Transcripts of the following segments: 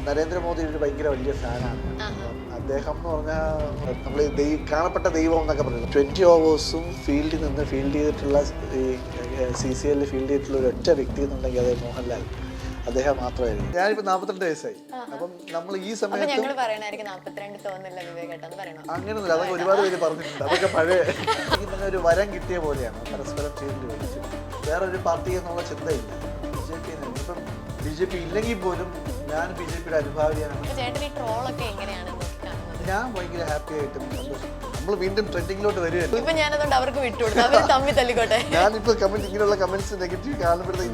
നരേന്ദ്രമോദി ഒരു ഭയങ്കര വലിയ ഫാനാണ്. അദ്ദേഹം എന്ന് പറഞ്ഞാൽ നമ്മൾ കാണപ്പെട്ട ദൈവം എന്നൊക്കെ പറയുന്നത് 20 ഓവേഴ്സും ഫീൽഡിൽ നിന്ന് ഫീൽഡ് ചെയ്തിട്ടുള്ള ഈ CCL ഫീൽഡ് ചെയ്തിട്ടുള്ള ഒരു ഒറ്റ വ്യക്തി എന്നുണ്ടെങ്കിൽ അത് മോഹൻലാൽ, അദ്ദേഹം മാത്രമായിരുന്നു. ഞാനിപ്പോൾ 42 വയസ്സായി. അപ്പം നമ്മൾ ഈ സമയത്ത് അങ്ങനെയൊന്നുമില്ല, അതൊക്കെ ഒരുപാട് പേര് പറഞ്ഞിട്ടുണ്ട്. അതൊക്കെ പഴയ ഒരു വരം കിട്ടിയ പോലെയാണ് പരസ്പരം ഫീൽഡ് ചോദിച്ചു. വേറൊരു പാർട്ടി എന്നുള്ള ചിന്തയില്ല. ഇപ്പം BJP ഇല്ലെങ്കിൽ പോലും ഞാൻ BJPയുടെ അനുഭാവിയാണ്. ഞാൻ ഭയങ്കര ഹാപ്പി ആയിട്ടും നമ്മൾ വീണ്ടും ട്രെൻഡിങ്ങിലോട്ട് വരികയാണ്. ഞാനിപ്പോ കമന്റ് ഇങ്ങനെയുള്ള കമന്റ്സ് നെഗറ്റീവ് കാണുമ്പോഴത്തേക്ക്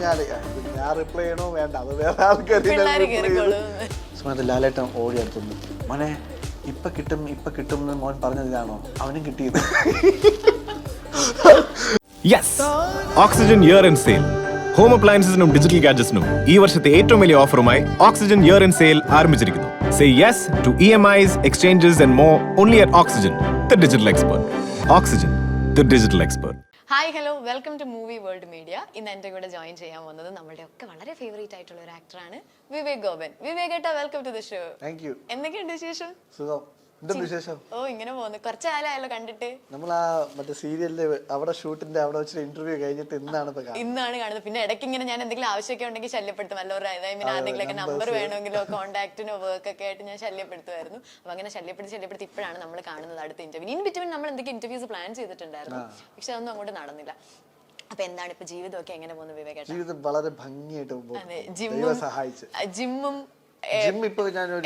ഞാൻ റിപ്ലൈ ചെയ്യണോ വേണ്ട, അത് വേറെ ആൾക്കാർ. ലാലേട്ടൻ ഓടി അടുത്തുണ്ട്, മോനെ ഇപ്പൊ കിട്ടും എന്ന് മോൻ പറഞ്ഞതിനാണോ അവനും കിട്ടിയത്? Oxygen year end sale home അപ്ലയൻസിനും ഡിജിറ്റൽ ഗാഡ്ജറ്റ്സിനും ഈ വർഷത്തെ ഏറ്റവും വലിയ ഓഫറുമായി ഓക്സിജൻ ഇയർ ആൻഡ് സെയിൽ ആരംഭിച്ചിരിക്കുന്നു. Say yes to EMIs, exchanges and more only at Oxygen, the digital expert. Oxygen, the digital expert. Hi hello, welcome to Movie World Media. ഇന്ന് എൻ്റെ കൂടെ ജോയിൻ ചെയ്യാൻ വന്നത് നമ്മുടെ ഒക്കെ വളരെ ഫേവറേറ്റ് ആയിട്ടുള്ള ഒരു ആക്ടറാണ് വിവേക് ഗോപൻ. വിവേക് ഏട്ടാ, welcome to the show. Thank you. എന്തൊക്കെയുണ്ട് വിശേഷം? സുഖം. വിശേഷം? ഓ, ഇങ്ങനെ പോകുന്നു. കുറച്ച് കാലമായല്ലോ കണ്ടിട്ട്. നമ്മൾ ആ മറ്റേ സീരിയലിന്റെ അവിടെ ഷൂട്ടിന്റെ അവിടെ വെച്ചിട്ട് ഇന്റർവ്യൂ കഴിഞ്ഞിട്ട് ഇന്നാണ് കാണുന്നത്. പിന്നെ ഇടയ്ക്ക് ഇങ്ങനെ ഞാൻ എന്തെങ്കിലും ആവശ്യമൊക്കെ ഉണ്ടെങ്കിൽ ശല്യപ്പെടുത്തും. വല്ലവരും ആരെങ്കിലും നമ്പർ വേണമെങ്കിലോ കോൺടാക്റ്റിനോ വർക്ക് ഒക്കെ ആയിട്ട് ഞാൻ ശല്യപ്പെടുത്തുമായിരുന്നു. അപ്പൊ അങ്ങനെ ശല്യപ്പെടുത്തി ഇപ്പോഴാണ് നമ്മൾ കാണുന്നത് അടുത്ത ഇന്റർവ്യൂ. ഇൻ ബിറ്റ്വീൻ നമ്മൾ എന്തൊക്കെ ഇന്റർവ്യൂസ് പ്ലാൻ ചെയ്തിട്ടുണ്ടായിരുന്നു, പക്ഷെ അതൊന്നും അങ്ങോട്ട് നടന്നില്ല. അപ്പൊ എന്താണ് ഇപ്പൊ ജീവിതമൊക്കെ എങ്ങനെ പോകുന്നു വിവേക്? ജീവിതം വളരെ ഭംഗിയായിട്ട് ജിമ്മും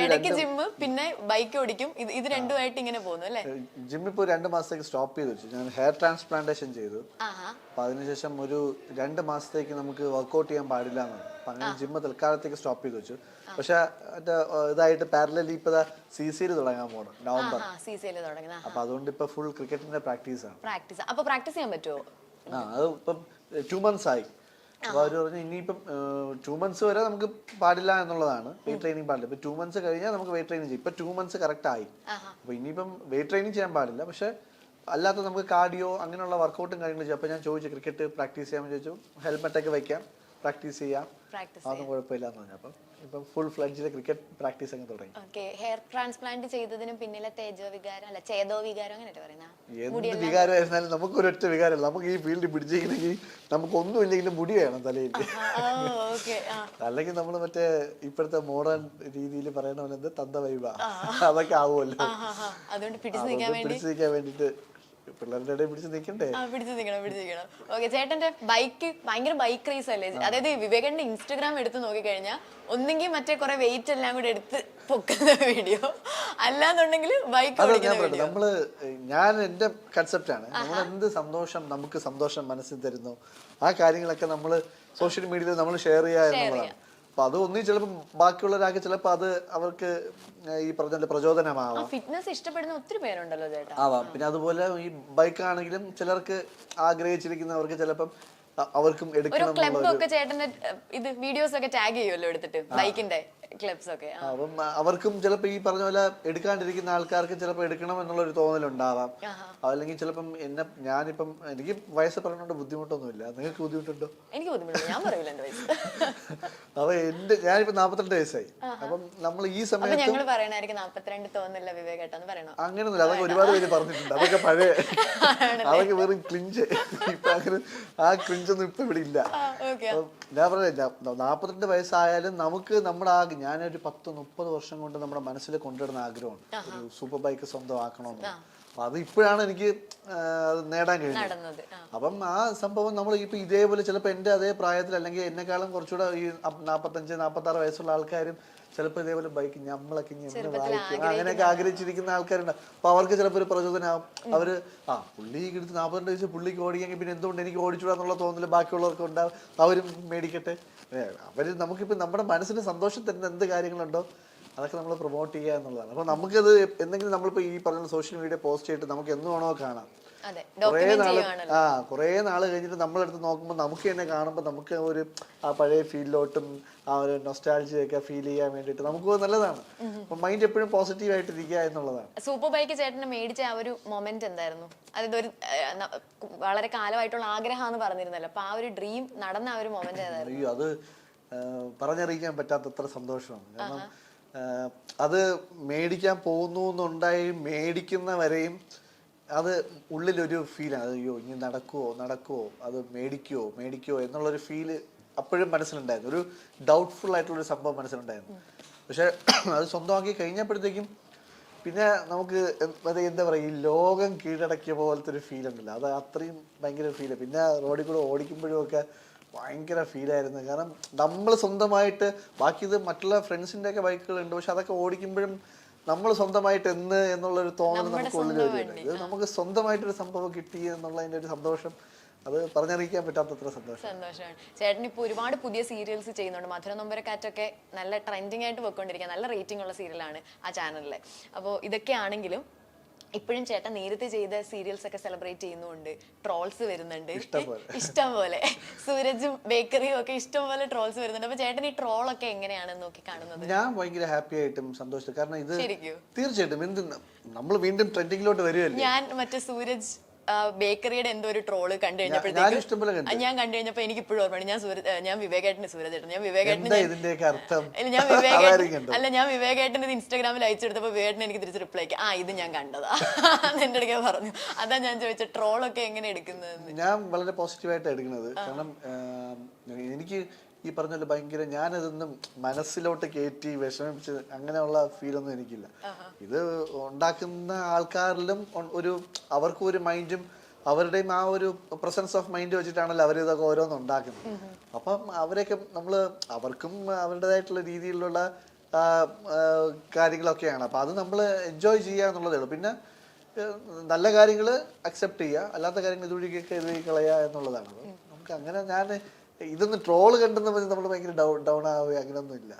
ഇടയ്ക്ക് ജിമ്മ്, പിന്നെ ബൈക്ക് ഓടിക്കും. ഇത് രണ്ടുമായിട്ട് ഇങ്ങനെ പോകുന്നു അല്ലേ? ജിം ഇപ്പൊ 2 മാസത്തേക്ക് സ്റ്റോപ്പ് ചെയ്ത് വെച്ചു. ഞാൻ ഹെയർ ട്രാൻസ്പ്ലാന്റേഷൻ ചെയ്തു. അപ്പൊ അതിനുശേഷം ഒരു 2 മാസത്തേക്ക് നമുക്ക് വർക്ക്ഔട്ട് ചെയ്യാൻ പാടില്ല എന്നാണ്. അപ്പൊ അങ്ങനെ ജിമ്മ് തൽക്കാലത്തേക്ക് സ്റ്റോപ്പ് ചെയ്ത് വെച്ചു. പക്ഷെ ഇതായിട്ട് പാരലലി ഇപ്പൊ CCL തുടങ്ങാൻ പോകണം നവംബർ. അപ്പൊ അതുകൊണ്ട് ഇപ്പൊ ഫുൾ ക്രിക്കറ്റിന്റെ പ്രാക്ടീസ് ആണ്. അപ്പൊ പ്രാക്ടീസ് ചെയ്യാൻ പറ്റുമോ? അത് ഇപ്പം 2 months ആയി. അപ്പൊ അവര് പറഞ്ഞു ഇനിയിപ്പം 2 months വരെ നമുക്ക് പാടില്ല എന്നുള്ളതാണ്. വെയിറ്റ് ട്രെയിനിങ് പാടില്ല. ഇപ്പൊ 2 months കഴിഞ്ഞാൽ നമുക്ക് വെയിറ്റ് ട്രെയിനിങ് ചെയ്യും. ഇപ്പൊ 2 months കറക്റ്റ് ആയി. അപ്പൊ ഇനിയിപ്പം വെയിറ്റ് ട്രെയിനിങ് ചെയ്യാൻ പാടില്ല, പക്ഷെ അല്ലാത്ത നമുക്ക് കാർഡിയോ അങ്ങനെയുള്ള വർക്കൗട്ടും കാര്യങ്ങളും ചെയ്യാം. അപ്പൊ ഞാൻ ചോദിച്ചു ക്രിക്കറ്റ് പ്രാക്ടീസ് ചെയ്യാൻ ചോദിച്ചു. ഹെൽമെറ്റ് ഒക്കെ വെക്കാം, പ്രാക്ടീസ് ചെയ്യാം, അതൊന്നും കുഴപ്പമില്ലാന്ന് പറഞ്ഞു. അപ്പം ഇപ്പം ഫുൾ ഫ്ലഡ്ജിലെ ക്രിക്കറ്റ് പ്രാക്ടീസ് അങ്ങ് തുടങ്ങി. ഹെയർ ട്രാൻസ്പ്ലാന്റ് ചെയ്തതിനും പിന്നിലെ ചേതോവികാരം അങ്ങനെയല്ലേ പറയുന്നത്? എന്ത് വികാരമായിരുന്നാലും നമുക്ക് ഒരൊറ്റ വികാരമല്ല. നമുക്ക് ഈ ഫീൽഡിൽ പിടിച്ചിരിക്കണമെങ്കിൽ നമുക്ക് ഒന്നും ഇല്ലെങ്കിലും മുടി വേണം തലയിൽ. അല്ലെങ്കിൽ നമ്മൾ മറ്റേ ഇപ്പോഴത്തെ മോഡേൺ രീതിയിൽ പറയണ പോലെ എന്ത് തന്ത വൈബ അതൊക്കെ ആവുമല്ലോ. പിടിച്ചു നിൽക്കാൻ വേണ്ടിട്ട് പിള്ളേരുടെ ഇടയിൽ പിടിച്ചു നിൽക്കണ്ടേ? പിടിച്ചു നിൽക്കണം. ഓക്കെ, ചേട്ടന്റെ ബൈക്ക് ഭയങ്കര ബൈക്ക് റേസ് അല്ലേ? അതായത് വിവേകന്റെ ഇൻസ്റ്റഗ്രാം എടുത്ത് നോക്കിക്കഴിഞ്ഞാൽ ഒന്നെങ്കിൽ മറ്റേ കുറെ വെയിറ്റ് എല്ലാം കൂടെ എടുത്ത് പൊക്കുന്ന വീഡിയോ, അല്ലാന്നുണ്ടെങ്കിൽ ബൈക്ക് നമ്മള് ഞാൻ എന്റെ കൺസെപ്റ്റ് ആണ്. നമ്മൾ എന്ത് സന്തോഷം നമുക്ക് സന്തോഷം മനസ്സിൽ തരുന്നു ആ കാര്യങ്ങളൊക്കെ നമ്മൾ സോഷ്യൽ മീഡിയയിൽ നമ്മൾ ഷെയർ ചെയ്യുക എന്നുള്ളതാണ്. അപ്പൊ അത് ഒന്നും ചിലപ്പോൾ ബാക്കിയുള്ള ഒരാൾക്ക് ചിലപ്പോൾ അത് അവർക്ക് ഈ പറഞ്ഞ പ്രചോദനമാവാം. ഫിറ്റ്നസ് ഇഷ്ടപ്പെടുന്ന ഒത്തിരി പേരുണ്ടല്ലോ ചേട്ടാ. ആവാം. പിന്നെ അതുപോലെ ഈ ബൈക്ക് ആണെങ്കിലും ചിലർക്ക് ആഗ്രഹിച്ചിരിക്കുന്നവർക്ക് ചിലപ്പം അവർക്കും എടുക്കണം. വീഡിയോസ് ഒക്കെ ടാഗ് ചെയ്യുമല്ലോ എടുത്തിട്ട് ബൈക്കിന്റെ ക്ലിപ്സ് ഒക്കെ. അപ്പം അവർക്കും ചിലപ്പോൾ ഈ പറഞ്ഞ പോലെ എടുക്കാണ്ടിരിക്കുന്ന ആൾക്കാർക്ക് ചിലപ്പോൾ എടുക്കണം എന്നുള്ളൊരു തോന്നലുണ്ടാവാം. അല്ലെങ്കിൽ ചിലപ്പം ഞാനിപ്പം എനിക്ക് വയസ്സ് പറഞ്ഞുകൊണ്ട് ബുദ്ധിമുട്ടൊന്നുമില്ല. നിങ്ങൾക്ക് ബുദ്ധിമുട്ടുണ്ടോ? എനിക്ക് ബുദ്ധിമുട്ടില്ല, ഞാൻ പറയൂല എന്റെ വയസ്സ്. അപ്പൊ ഞാനിപ്പോ 42 വയസ്സായി. അപ്പം നമ്മൾ ഈ സമയത്ത് ഞങ്ങൾ പറയണായിരിക്കും 42 തോന്നില്ല വിവേക് ഏട്ടാന്ന് പറയണോ? അങ്ങനെയൊന്നുമില്ല, അതൊക്കെ ഒരുപാട് പേര് പറഞ്ഞിട്ടുണ്ട്. അതൊക്കെ പഴയ അതൊക്കെ വെറും ക്ലിഞ്ച്. ഇപ്പൊ അങ്ങനെ ആ ക്ലിഞ്ചൊന്നും ഇപ്പൊ ഇവിടെ ഇല്ല. ഞാൻ പറഞ്ഞ 42 വയസ്സായാലും നമുക്ക് നമ്മുടെ ഞാനൊരു 10-30 വർഷം കൊണ്ട് നമ്മുടെ മനസ്സിൽ കൊണ്ടുവരുന്ന ആഗ്രഹമാണ് ഒരു സൂപ്പർ ബൈക്ക് സ്വന്തമാക്കണമെന്ന്. അപ്പൊ അത് ഇപ്പോഴാണ് എനിക്ക് നേടാൻ കഴിഞ്ഞത്. അപ്പം ആ സംഭവം നമ്മൾ ഇപ്പൊ ഇതേപോലെ ചിലപ്പോൾ എന്റെ അതേ പ്രായത്തിൽ അല്ലെങ്കിൽ എന്നെക്കാളും കുറച്ചുകൂടെ ഈ 45-46 വയസ്സുള്ള ആൾക്കാരും ചിലപ്പോൾ ഇതേപോലെ ബൈക്ക് നമ്മളൊക്കെ വായിക്കും അങ്ങനെയൊക്കെ ആഗ്രഹിച്ചിരിക്കുന്ന ആൾക്കാരുണ്ട്. അപ്പൊ അവർക്ക് ചിലപ്പോൾ ഒരു പ്രചോദനമാവും. അവര് പുള്ളി എടുത്ത് 42 വയസ്സ് പുള്ളിക്ക് ഓടിയെങ്കിൽ പിന്നെ എന്തുകൊണ്ട് എനിക്ക് ഓടിച്ചൂടാന്നുള്ള തോന്നല് ബാക്കിയുള്ളവർക്ക് ഉണ്ടാവും. അവരും മേടിക്കട്ടെ. അവര് നമുക്കിപ്പോ നമ്മുടെ മനസ്സിന് സന്തോഷം തരുന്ന എന്ത് കാര്യങ്ങളുണ്ടോ അതൊക്കെ നമ്മൾ പ്രൊമോട്ട് ചെയ്യുക എന്നുള്ളതാണ്. അപ്പൊ നമുക്കത് എന്തെങ്കിലും നമ്മളിപ്പോ ഈ പറഞ്ഞ സോഷ്യൽ മീഡിയ പോസ്റ്റ് ചെയ്തിട്ട് നമുക്ക് എന്ന് വേണോ കാണാം. കുറേ നാള് കഴിഞ്ഞിട്ട് നമ്മളെടുത്ത് നോക്കുമ്പോൾ നമുക്ക് തന്നെ കാണുമ്പോൾ നമുക്ക് ഒരു ആ പഴയ ഫീലിലോട്ടും ആ ഒരു നൊസ്റ്റാൾജിയൊക്കെ ഫീൽ ചെയ്യാൻ വേണ്ടിട്ട് നമുക്ക് നല്ലതാണ്. അപ്പൊ മൈൻഡ് എപ്പോഴും പോസിറ്റീവ് ആയിട്ടിരിക്കുക എന്നുള്ളതാണ്. സൂപ്പർ ബൈക്ക് ചേട്ടന് മേടിച്ച ആ ഒരു മൊമെന്റ് എന്തായിരുന്നു? അതായത് ഒരു വളരെ കാലമായിട്ടുള്ള ആഗ്രഹമാണെന്ന് പറഞ്ഞിരുന്നല്ലോ, അപ്പൊ ആ ഒരു ഡ്രീം നടന്ന ആ ഒരു മൊമെന്റ് ഏതായിരുന്നു? അയ്യോ, അത് പറഞ്ഞറിയിക്കാൻ പറ്റാത്തത്ര സന്തോഷമാണ്. കാരണം അത് മേടിക്കാൻ പോകുന്നു എന്നുണ്ടായി മേടിക്കുന്നവരെയും അത് ഉള്ളിലൊരു ഫീലാണ്, അയ്യോ ഇനി നടക്കുമോ അത് മേടിക്കുമോ എന്നുള്ളൊരു ഫീല് അപ്പോഴും മനസ്സിലുണ്ടായിരുന്നു. ഒരു ഡൗട്ട്ഫുൾ ആയിട്ടുള്ളൊരു സംഭവം മനസ്സിലുണ്ടായിരുന്നു. പക്ഷെ അത് സ്വന്തമാക്കി കഴിഞ്ഞപ്പോഴത്തേക്കും പിന്നെ നമുക്ക് എന്താ പറയുക, ഈ ലോകം കീഴടക്കിയ പോലത്തെ ഒരു ഫീൽ ഉണ്ടല്ലോ, അത് അത്രയും ഭയങ്കര ഫീല്. പിന്നെ റോഡിൽ കൂടെ ഓടിക്കുമ്പോഴും ഒക്കെ ഭയങ്കര ഫീലായിരുന്നു. കാരണം നമ്മൾ സ്വന്തമായിട്ട്, ബാക്കി ഇത് മറ്റുള്ള ഫ്രണ്ട്സിൻ്റെ ഒക്കെ ബൈക്കുകളുണ്ട്, പക്ഷെ അതൊക്കെ ഓടിക്കുമ്പോഴും നമ്മൾ സ്വന്തമായിട്ട് എന്നുള്ളൊരു തോന്നൽ നമുക്ക് ഉള്ളിൽ വരുന്നുണ്ട്. ഇത് നമുക്ക് സ്വന്തമായിട്ടൊരു സംഭവം കിട്ടി എന്നുള്ളതിൻ്റെ ഒരു സന്തോഷം അത് പറഞ്ഞറിയിക്കാൻ പറ്റാത്തത്ര സന്തോഷമാണ്. ചേട്ടൻ ഇപ്പോൾ ഒരുപാട് പുതിയ സീരിയൽസ് ചെയ്യുന്നുണ്ട്. മധുര നൊമ്പരക്കാറ്റൊക്കെ നല്ല ട്രെൻഡിങ് ആയിട്ട് പോയിക്കൊണ്ടിരിക്കുക, നല്ല റേറ്റിംഗ് ഉള്ള സീരിയലാണ് ആ ചാനലിൽ. അപ്പോൾ ഇതൊക്കെ ആണെങ്കിലും ഇപ്പോഴും ചേട്ടൻ നേരത്തെ ചെയ്ത സീരിയൽസ് ഒക്കെ സെലിബ്രേറ്റ് ചെയ്യുന്നുണ്ട്, ട്രോൾസ് വരുന്നുണ്ട് ഇഷ്ടം പോലെ. സൂരജും ബേക്കറിയും ഒക്കെ ഇഷ്ടം പോലെ ട്രോൾസ് വരുന്നുണ്ട്. അപ്പൊ ചേട്ടൻ ഈ ട്രോളൊക്കെ എങ്ങനെയാണ് നോക്കി കാണുന്നത്? ഞാൻ ഭയങ്കര ഹാപ്പി ആയിട്ടും സന്തോഷം. കാരണം ഇത് തീർച്ചയായിട്ടും എന്ത് നമ്മൾ വീണ്ടും ട്രെൻഡിങ്ങിലോട്ട് വരുമല്ലേ. ഞാൻ മറ്റേ സൂരജ് ബേക്കറിയുടെ എന്തോ ഒരു ട്രോള് കണ്ടു കഴിഞ്ഞപ്പോഴത്തേക്ക് ഞാൻ കണ്ടു കഴിഞ്ഞപ്പോ എനിക്ക് ഇപ്പോഴും ഓർമ്മയാണ്. ഞാൻ വിവേകേട്ടന് സൂരജേട്ടൻ ഞാൻ വിവേകേട്ടൻ ഇത് ഇൻസ്റ്റാഗ്രാമിൽ അയച്ചെടുത്തപ്പോ വിവേകേട്ടൻ എനിക്ക് തിരിച്ച് റിപ്ലൈ ഇത് ഞാൻ കണ്ടതാ എന്റെ അടുക്ക പറഞ്ഞു. അതാ ഞാൻ ചോദിച്ച ട്രോളൊക്കെ എങ്ങനെ എടുക്കുന്നത്? ഞാൻ വളരെ പോസിറ്റീവായിട്ട് എടുക്കുന്നത്. കാരണം എനിക്ക് ഈ പറഞ്ഞ ഭയങ്കര ഞാനതൊന്നും മനസ്സിലോട്ട് കയറ്റി വിഷമിച്ച് അങ്ങനെയുള്ള ഫീലൊന്നും എനിക്കില്ല. ഇത് ഉണ്ടാക്കുന്ന ആൾക്കാരിലും അവർക്കും ഒരു മൈൻഡും അവരുടെയും ആ ഒരു പ്രസൻസ് ഓഫ് മൈൻഡ് വെച്ചിട്ടാണല്ലോ അവരിതൊക്കെ ഓരോന്ന് ഉണ്ടാക്കുന്നത്. അപ്പം അവരൊക്കെ അവർക്കും അവരുടേതായിട്ടുള്ള രീതിയിലുള്ള കാര്യങ്ങളൊക്കെയാണ്. അപ്പം അത് നമ്മൾ എൻജോയ് ചെയ്യുക എന്നുള്ളതേ ഉള്ളൂ. പിന്നെ നല്ല കാര്യങ്ങൾ അക്സെപ്റ്റ് ചെയ്യുക, അല്ലാത്ത കാര്യങ്ങൾ ഇതുവഴിക്കൊക്കെ എഴുതി കളയുക എന്നുള്ളതാണ്. നമുക്ക് അങ്ങനെ ഞാൻ ഇതൊന്ന് ട്രോള് കണ്ടെന്ന് പറഞ്ഞ് നമ്മൾ ഭയങ്കര ഡൗൺ ആവുക അങ്ങനെയൊന്നും ഇല്ല.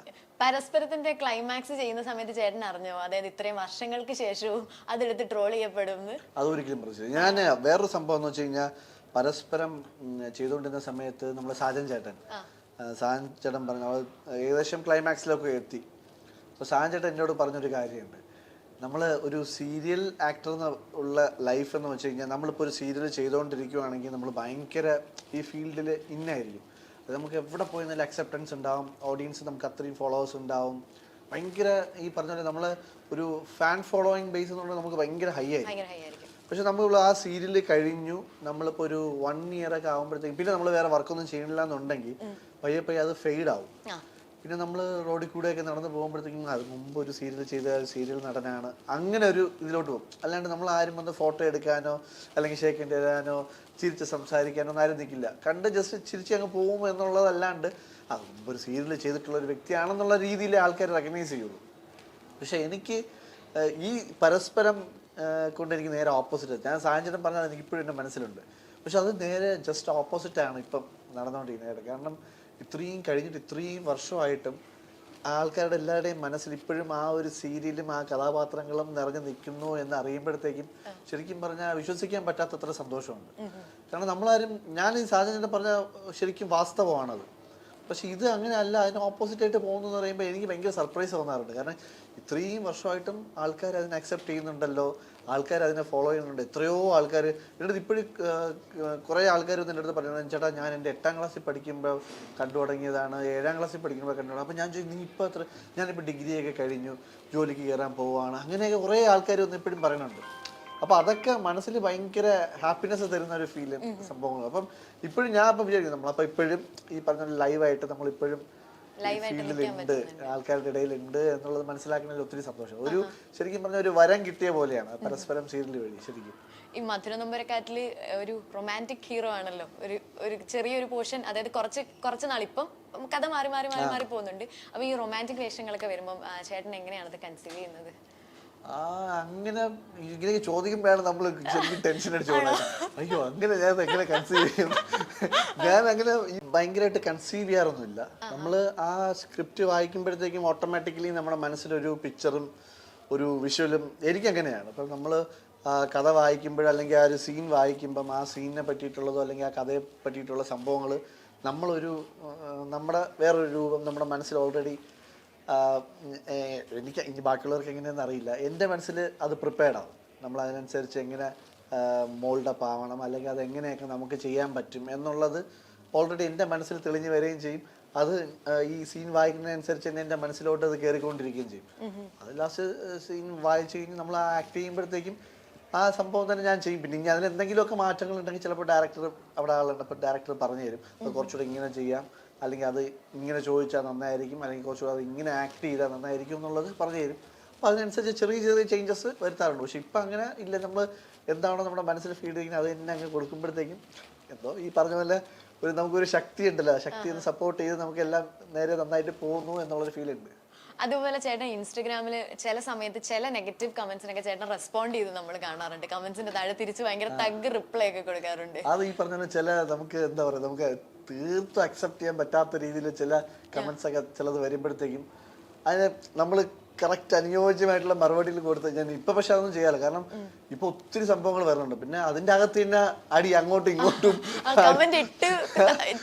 പരസ്പരത്തിന്റെ ക്ലൈമാക്സ് ചെയ്യുന്ന സമയത്ത് ചേട്ടൻ അറിഞ്ഞോ, അതായത് ഇത്രയും വർഷങ്ങൾക്ക് ശേഷവും അതെടുത്ത് ട്രോൾ ചെയ്യപ്പെടും? അതൊരിക്കലും പ്രശ്നം. ഞാൻ വേറൊരു സംഭവം എന്ന് വെച്ച് കഴിഞ്ഞാൽ, പരസ്പരം ചെയ്തുകൊണ്ടിരുന്ന സമയത്ത് നമ്മൾ സാജൻ ചേട്ടൻ പറഞ്ഞു, ഏകദേശം ക്ലൈമാക്സിലൊക്കെ എത്തി. അപ്പോൾ സാജൻ ചേട്ടൻ എന്നോട് പറഞ്ഞൊരു കാര്യമുണ്ട്, നമ്മൾ ഒരു സീരിയൽ ആക്ടർ ഉള്ള ലൈഫ് എന്ന് വെച്ച് കഴിഞ്ഞാൽ, നമ്മളിപ്പോൾ ഒരു സീരിയൽ ചെയ്തുകൊണ്ടിരിക്കുകയാണെങ്കിൽ നമ്മൾ ഭയങ്കര ഈ ഫീൽഡിൽ ഇന്നായിരിക്കും. അത് നമുക്ക് എവിടെ പോയി നല്ല അക്സെപ്റ്റൻസ് ഉണ്ടാവും, ഓഡിയൻസ് നമുക്ക് അത്രയും ഫോളോവേഴ്സ് ഉണ്ടാവും, ഭയങ്കര ഈ പറഞ്ഞ പോലെ നമ്മൾ ഒരു ഫാൻ ഫോളോയിങ് ബേസ് എന്ന് പറഞ്ഞാൽ നമുക്ക് ഭയങ്കര ഹൈ ആയിരിക്കും. പക്ഷെ നമ്മൾ ആ സീരിയൽ കഴിഞ്ഞു, നമ്മളിപ്പോൾ ഒരു 1 year ഒക്കെ ആകുമ്പോഴത്തേക്കും പിന്നെ നമ്മൾ വേറെ വർക്കൊന്നും ചെയ്യണില്ല എന്നുണ്ടെങ്കിൽ പയ്യെ അത് ഫെയ്ഡ് ആവും. പിന്നെ നമ്മൾ റോഡിൽ കൂടെയൊക്കെ നടന്ന് പോകുമ്പോഴത്തേക്കും അത് മുമ്പ് ഒരു സീരിയൽ ചെയ്ത സീരിയൽ നടനാണ്, അങ്ങനെ ഒരു ഇതിലോട്ട് പോകും. അല്ലാണ്ട് നമ്മൾ ആരും വന്ന് ഫോട്ടോ എടുക്കാനോ അല്ലെങ്കിൽ ഷേക്ക് ഹാൻഡ് തരാനോ ചിരിച്ച് സംസാരിക്കാനോ ഒന്നും ആരും നിൽക്കില്ല. കണ്ട് ജസ്റ്റ് ചിരിച്ച് അങ്ങ് പോകും എന്നുള്ളതല്ലാണ്ട് അത് മുമ്പ് ഒരു സീരിയൽ ചെയ്തിട്ടുള്ള ഒരു വ്യക്തിയാണെന്നുള്ള രീതിയിൽ ആൾക്കാർ റെക്കഗ്നൈസ് ചെയ്യുള്ളൂ. പക്ഷെ എനിക്ക് ഈ പരസ്പരം കൊണ്ട് എനിക്ക് നേരെ ഓപ്പോസിറ്റ്. ഞാൻ സാഹചര്യം പറഞ്ഞാൽ എനിക്കിപ്പോഴും എൻ്റെ മനസ്സിലുണ്ട്. പക്ഷെ അത് നേരെ ജസ്റ്റ് ഓപ്പോസിറ്റാണ് ഇപ്പം നടന്നുകൊണ്ടിരിക്കുന്നത്. കാരണം ഇത്രയും കഴിഞ്ഞിട്ട് ഇത്രയും വർഷമായിട്ടും ആൾക്കാരുടെ എല്ലാവരുടെയും മനസ്സിൽ ഇപ്പോഴും ആ ഒരു സീരിയലും ആ കഥാപാത്രങ്ങളും നിറഞ്ഞു നിൽക്കുന്നു എന്ന് അറിയുമ്പോഴത്തേക്കും ശരിക്കും പറഞ്ഞാൽ വിശ്വസിക്കാൻ പറ്റാത്തത്ര സന്തോഷമുണ്ട്. കാരണം നമ്മളാരും, ഞാൻ ഈ സാഹചര്യം പറഞ്ഞാൽ ശരിക്കും വാസ്തവമാണത്. പക്ഷെ ഇത് അങ്ങനെ അല്ല, അതിന് ഓപ്പോസിറ്റായിട്ട് പോകുന്നു എന്ന് പറയുമ്പോൾ എനിക്ക് ഭയങ്കര സർപ്രൈസ് തോന്നാറുണ്ട്. കാരണം ഇത്രയും വർഷമായിട്ടും ആൾക്കാർ അതിനെ അക്സെപ്റ്റ് ചെയ്യുന്നുണ്ടല്ലോ, ആൾക്കാർ അതിനെ ഫോളോ ചെയ്യുന്നുണ്ട്. എത്രയോ ആൾക്കാർ എൻ്റെ അടുത്ത് ഇപ്പോഴും കുറേ ആൾക്കാർ എൻ്റെ അടുത്ത് പറയുന്നത്, ചേട്ടാ ഞാൻ എൻ്റെ 8ാം ക്ലാസ്സിൽ പഠിക്കുമ്പോൾ കണ്ടു തുടങ്ങിയതാണ്, 7ാം ക്ലാസ്സിൽ പഠിക്കുമ്പോൾ കണ്ടു തുടങ്ങി. അപ്പോൾ ഞാൻ ചോദിച്ചു, നീ ഇപ്പോൾ ഞാനിപ്പോൾ ഡിഗ്രിയൊക്കെ കഴിഞ്ഞു, ജോലിക്ക് കയറാൻ പോവുകയാണ്, അങ്ങനെയൊക്കെ കുറേ ആൾക്കാർ ഒന്ന് ഇപ്പോഴും പറയുന്നുണ്ട്. അപ്പോൾ അതൊക്കെ മനസ്സിൽ ഭയങ്കര ഹാപ്പിനെസ് തരുന്ന ഒരു ഫീലും സംഭവങ്ങൾ. അപ്പം ഇപ്പോഴും ഞാൻ ഇപ്പം വിചാരിക്കുന്നു, നമ്മളപ്പോൾ ഇപ്പോഴും ഈ പറഞ്ഞ ലൈവായിട്ട് നമ്മളിപ്പോഴും ഫീൽഡിലുണ്ട്, ആൾക്കാരുടെ ഇടയിലുണ്ട് എന്നുള്ളത് മനസ്സിലാക്കുന്നതിൽ ഒത്തിരി സന്തോഷം. ഒരു ശരിക്കും പറഞ്ഞ ഒരു വരം കിട്ടിയ പോലെയാണ് പരസ്പരം സീരിയൽ വഴി. ശരിക്കും ഈ മധുര നൊമ്പരക്കാറ്റില് ഒരു റൊമാൻറ്റിക് ഹീറോ ആണല്ലോ, ഒരു ചെറിയൊരു പോർഷൻ, അതായത് കുറച്ച് നാളിപ്പം കഥ മാറി പോകുന്നുണ്ട്. അപ്പൊ ഈ റൊമാൻറ്റിക് വേഷങ്ങളൊക്കെ വരുമ്പോൾ ചേട്ടൻ എങ്ങനെയാണ് അത് കൺസീവ് ചെയ്യുന്നത്? അങ്ങനെ ഇങ്ങനെ ചോദിക്കുമ്പോഴാണ് നമ്മൾ ശരിക്കും ടെൻഷൻ അടിച്ചോളാം. അയ്യോ അങ്ങനെ ഞാൻ എങ്ങനെ കൺസീവ് ചെയ്യും? ഞാൻ അങ്ങനെ ഭയങ്കരമായിട്ട് കൺസീവ് ചെയ്യാറൊന്നുമില്ല. നമ്മൾ ആ സ്ക്രിപ്റ്റ് വായിക്കുമ്പോഴത്തേക്കും ഓട്ടോമാറ്റിക്കലി നമ്മുടെ മനസ്സിലൊരു പിക്ചറും ഒരു വിഷ്വലും എനിക്കങ്ങനെയാണ്. അപ്പം നമ്മൾ കഥ വായിക്കുമ്പോൾ അല്ലെങ്കിൽ ആ ഒരു സീൻ വായിക്കുമ്പം ആ സീനിനെ പറ്റിയിട്ടുള്ളതോ അല്ലെങ്കിൽ ആ കഥയെ പറ്റിയിട്ടുള്ള സംഭവങ്ങൾ നമ്മുടെ വേറൊരു രൂപം നമ്മുടെ മനസ്സിൽ ഓൾറെഡി, എനിക്ക് ഇനി ബാക്കിയുള്ളവർക്ക് എങ്ങനെയാണെന്ന് അറിയില്ല, എൻ്റെ മനസ്സിൽ അത് പ്രിപ്പയർഡ് ആവും. നമ്മൾ അതിനനുസരിച്ച് എങ്ങനെ മോൾഡപ്പ് ആവണം അല്ലെങ്കിൽ അതെങ്ങനെയൊക്കെ നമുക്ക് ചെയ്യാൻ പറ്റും എന്നുള്ളത് ഓൾറെഡി എൻ്റെ മനസ്സിൽ തെളിഞ്ഞ് വരികയും ചെയ്യും. അത് ഈ സീൻ വായിക്കുന്നതനുസരിച്ച് തന്നെ എൻ്റെ മനസ്സിലോട്ട് അത് കയറിക്കൊണ്ടിരിക്കുകയും ചെയ്യും. അത് ലാസ്റ്റ് സീൻ വായിച്ചു കഴിഞ്ഞ് നമ്മൾ ആക്ട് ചെയ്യുമ്പോഴത്തേക്കും ആ സംഭവം തന്നെ ഞാൻ ചെയ്യും. പിന്നെ ഇനി അതിൽ എന്തെങ്കിലുമൊക്കെ മാറ്റങ്ങൾ ഉണ്ടെങ്കിൽ ചിലപ്പോൾ ഡയറക്ടർ അവിടെ ആളുണ്ട്, അപ്പോൾ ഡയറക്ടർ പറഞ്ഞു തരും അത് കുറച്ചുകൂടെ ഇങ്ങനെ ചെയ്യാം, അല്ലെങ്കിൽ അത് ഇങ്ങനെ ചോദിച്ചാൽ നന്നായിരിക്കും, അല്ലെങ്കിൽ കുറച്ചുകൂടെ അത് ഇങ്ങനെ ആക്ട് ചെയ്താൽ നന്നായിരിക്കും എന്നുള്ളത് പറഞ്ഞു തരും. അപ്പോൾ അതിനനുസരിച്ച് ചെറിയ ചെറിയ ചേഞ്ചസ് വരുത്താറുണ്ട്. പക്ഷെ ഇപ്പം അങ്ങനെ ഇല്ല. നമ്മൾ എന്താണോ നമ്മുടെ മനസ്സിൽ ഫീൽ ചെയ്യുന്നത് അത് തന്നെ അങ്ങ് കൊടുക്കുമ്പോഴത്തേക്കും എന്തോ ഈ പറഞ്ഞ പോലെ നമുക്കൊരു ശക്തി ഉണ്ടല്ലോ, ശക്തി ഒന്ന് സപ്പോർട്ട് ചെയ്ത് നമുക്കെല്ലാം നേരെ നന്നായിട്ട് പോകുന്നു എന്നുള്ളൊരു ഫീൽ ഉണ്ട്. അതുപോലെ ചേട്ടൻ ഇൻസ്റ്റഗ്രാമിൽ ചില സമയത്ത് ചില നെഗറ്റീവ് കമന്റ്സിനൊക്കെ ചേട്ടൻ റെസ്പോണ്ട് ചെയ്ത് നമ്മൾ കാണാറുണ്ട്. കമന്റ്സിന്റെ താഴെ തിരിച്ച് ഭയങ്കര തഗ് റിപ്ലൈ ഒക്കെ കൊടുക്കാറുണ്ട്. അത് ഈ പറഞ്ഞ ചില നമുക്ക് എന്താ പറയുക, നമുക്ക് തീർത്തും അക്സെപ്റ്റ് ചെയ്യാൻ പറ്റാത്ത രീതിയിൽ ചില കമന്റ്സ് ഒക്കെ ചിലത് വരുമ്പോഴത്തേക്കും അതിന് നമ്മൾ കറക്റ്റ് അനുയോജ്യമായിട്ടുള്ള മറുപടിയിൽ കൊടുത്ത് ഞാൻ ഇപ്പൊ പക്ഷെ അതൊന്നും ചെയ്യാറില്ല. കാരണം ഇപ്പൊ ഒത്തിരി സംഭവങ്ങൾ വരുന്നുണ്ട്. പിന്നെ അതിന്റെ അകത്ത് തന്നെ അടി അങ്ങോട്ടും ഇങ്ങോട്ടും കമന്റ് ഇട്ട്